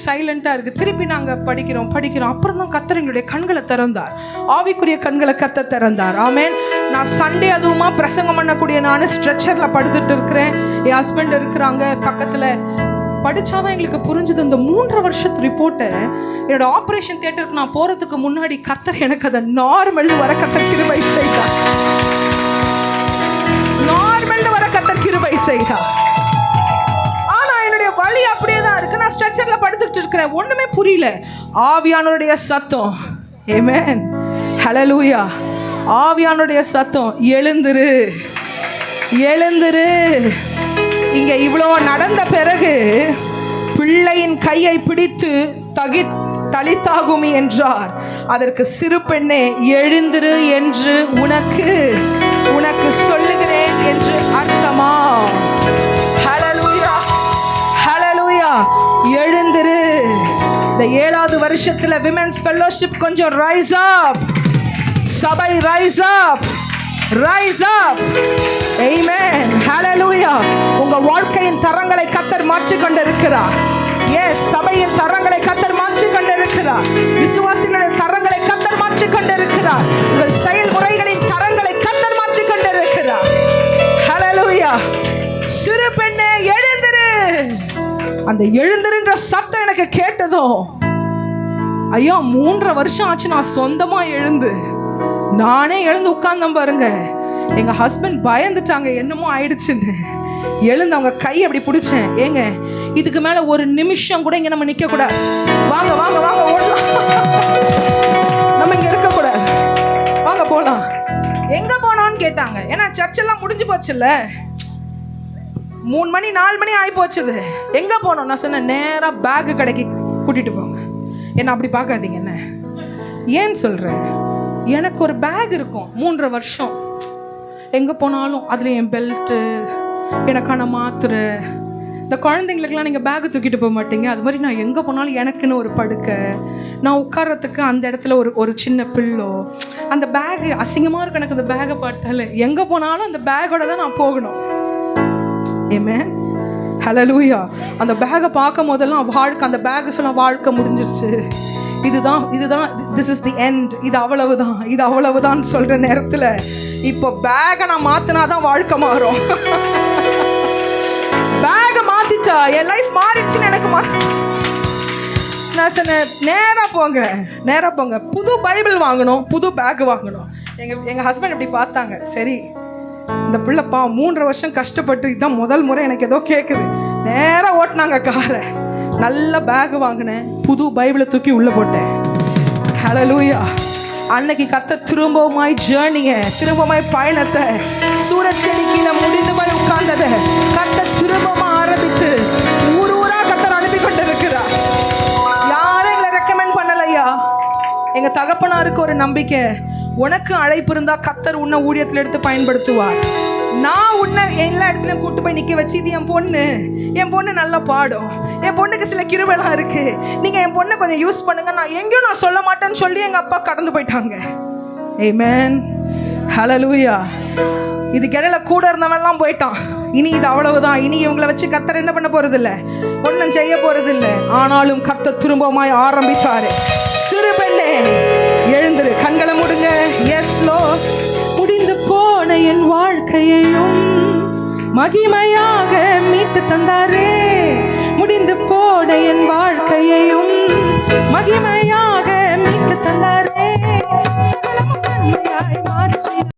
சைலண்ட்டாக இருக்குது. திருப்பி நாங்கள் படிக்கிறோம். அப்புறம் தான் கர்த்தர் எங்களுடைய கண்களை திறந்தார், ஆவிக்குரிய கண்களை கர்த்தர் திறந்தார். ஆமென். நான் சண்டே அதுவுமா பிரசங்கம் பண்ணக்கூடிய நான் ஸ்ட்ரெச்சரில் படுத்துட்டு இருக்கிறேன், என் ஹஸ்பண்ட் இருக்கிறாங்க பக்கத்தில். படித்தாதான் எங்களுக்கு புரிஞ்சுது. இந்த 3.5 வருஷத்து ரிப்போர்ட்டை என்னோட ஆப்ரேஷன் தியேட்டருக்கு நான் போகிறதுக்கு முன்னாடி கர்த்தர் எனக்கு அதை நார்மல் வர கர்த்தர் கிருபை செய்தார். நார்மல் வர கர்த்தர் கிருபை செய்தார். ஆனால் என்னுடைய வலி அப்படியே தான் இருக்கு. நான் ஸ்ட்ரெச்சரில் படுத்துக்கிட்டு இருக்கிறேன், ஒன்றுமே புரியல. ஆவியானவருடைய சத்தம், ஆமென், ஹல்லேலூயா. ஆவியானவருடைய சத்தம், எழுந்திரு, எழுந்திரு. இங்கே இவ்வளோ நடந்த பிறகு பிள்ளையின் கையை பிடித்து தலித்தாகுமி என்றார். அதற்கு சிறு பெண்ணே எழுந்திரு என்று உனக்கு சொல்லுகிறேன் என்று அர்த்தமா? ஹல்லேலூயா, ஹல்லேலூயா. எழுந்திரு. இந்த 7வது வருஷத்துல விமென்ஸ் ஃபெல்லோஷிப் கொஞ்சம் ரைஸ் அப். சபை ரைஸ் அப், ரைஸ் அப். ஆமென், ஹல்லேலூயா. உங்க வாழ்க்கையின் தரங்களை கர்த்தர் மாற்றிக் கொண்டிருக்கிறார். எஸ், சபையின் தரங்களை கர்த்தர் மாற்றிக் கொண்டிருக்கிறார். விசுவாசிகளின் தரங்களை கர்த்தர் மாற்றி மாற்றிக் கொண்டிருக்கிறார். உங்கள் செயல்முறைகளின் தரங்களை கர்த்தர் மாற்றிக் கொண்டிருக்கிறார். ஹல்லேலூயா. சிறு பெண்ணே எழுந்திரு. அந்த எழுந்திருன்ற சத்தம் எனக்கு கேட்டதும், ஐயோ 3.5 வருஷம் ஆச்சு நான் சொந்தமா எழுந்து. நானே எழுந்து உட்கார்ந்தேன் பாருங்க. எங்க ஹஸ்பண்ட் பயந்துட்டாங்க, என்னமோ ஆயிடுச்சுன்னு. எழுந்து அவங்க கை அப்படி பிடிச்சேன். ஏங்க, இதுக்கு மேல ஒரு நிமிஷம் கூட இங்க நம்ம நிக்க கூடாது. வாங்க வாங்க வாங்க ஓடலாம். நம்ம இங்க இருக்க கூடாது, வாங்க போலாம். எங்க போனோம்னு கேட்டாங்க. ஏன்னா சர்ச் எல்லாம் முடிஞ்சு போச்சுல்ல, 3 மணி 4 மணி ஆகி போச்சுது. எங்க போனோம்? நான் சொன்னேன், நேரா பேக் கடைக்கு கூட்டிட்டு போங்க. என்ன அப்படி பார்க்காதீங்க. என்ன ஏன்னு சொல்றேன், எனக்கு ஒரு பேக் இருக்கும் 3.5 வருஷம். எங்கே போனாலும் அதில் என் பெல்ட்டு, எனக்கான மாத்திரை. இந்த குழந்தைங்களுக்கெல்லாம் நீங்கள் பேக்கு தூக்கிட்டு போக மாட்டீங்க, அது மாதிரி நான் எங்கே போனாலும் எனக்குன்னு ஒரு படுக்கை, நான் உட்கார்றதுக்கு அந்த இடத்துல ஒரு சின்ன பில்லோ. அந்த பேகு அசிங்கமாக இருக்கு எனக்கு. அந்த பேக்கை பார்த்தாலே எங்கே போனாலும் அந்த பேக்கோட தான் நான் போகணும். ஆமென். ஹல்லேலூயா. அந்த பேக்கை பார்க்கும் போதெல்லாம் வாழ்க்கை, அந்த பேக்கு சொல்ல வாழ்க்கை முடிஞ்சிருச்சு, இதுதான் திஸ் இஸ் தி எண்ட், இது அவ்வளவுதான், இது அவ்வளவுதான் சொல்ற நேரத்தில் இப்போ பேகை நான் மாத்தினாதான் வாழ்க்கை மாறும். பேகை மாத்திட்டா என் லைஃப் மாறிடுச்சுன்னு எனக்கு நான் சொன்னேன், நேராக போங்க, புது பைபிள் வாங்கணும், புது பேக் வாங்கணும். எங்கள் ஹஸ்பண்ட் இப்படி பார்த்தாங்க. சரி, இந்த பிள்ளைப்பா 3.5 வருஷம் கஷ்டப்பட்டு இதுதான் முதல் முறை எனக்கு ஏதோ கேட்குது. நேராக ஓட்டினாங்க காரை. நல்ல பேக் வாங்கினேன், புது பைபிளை தூக்கி உள்ளே போட்டேன். ஹல்லேலூயா. அன்னைக்கு கர்த்தர் திரும்பவுமாய் ஜேர்னியை, திரும்பவுமாய் பயணத்தை, சூரச்செடி கீழே முடிந்து போய் உட்கார்ந்ததை கர்த்தர் திரும்பவும் ஆரம்பித்து ஊரா கர்த்தர் அனுப்பி கொண்டிருக்கிறார். யாரும் எங்களை ரெக்கமெண்ட் பண்ணலையா? எங்க தகப்பனாருக்கு ஒரு நம்பிக்கை, உனக்கு அழைப்பு இருந்தா கர்த்தர் உன்னை ஊழியத்தில் எடுத்து பயன்படுத்துவார். நான் உன்னை எல்லா இடத்துலையும் கூட்டு போய் நிற்க வச்சு, இது என் பொண்ணு நல்லா பாடும், என் பொண்ணுக்கு சில கிருபைலாம் இருக்கு, நீங்க என் பொண்ணை கொஞ்சம் யூஸ் பண்ணுங்க, நான் எங்கேயும் நான் சொல்ல மாட்டேன்னு சொல்லி எங்க அப்பா கடந்து போயிட்டாங்க. ஆமென். ஹல்லேலூயா. இதுக்கு இடையில கூட இருந்தவெல்லாம் போயிட்டான். இனி இது அவ்வளவுதான். இனி இவங்களை வச்சு கர்த்தர் என்ன பண்ண போறது இல்லை, ஒன்றும் செய்ய போறது இல்லை. ஆனாலும் கர்த்தர் திரும்பவுமாய் ஆரம்பித்தாரு. சிறு பெண்ணே எழுந்திரு, கண்களை மூடுங்க. Yes Lord. முடிந்து போன என் வாழ்க்கையையும் மகிமையாக மீட்டு தந்தாரே. முடிந்து போன என் வாழ்க்கையையும் மகிமையாக மீட்டு தந்தாரே.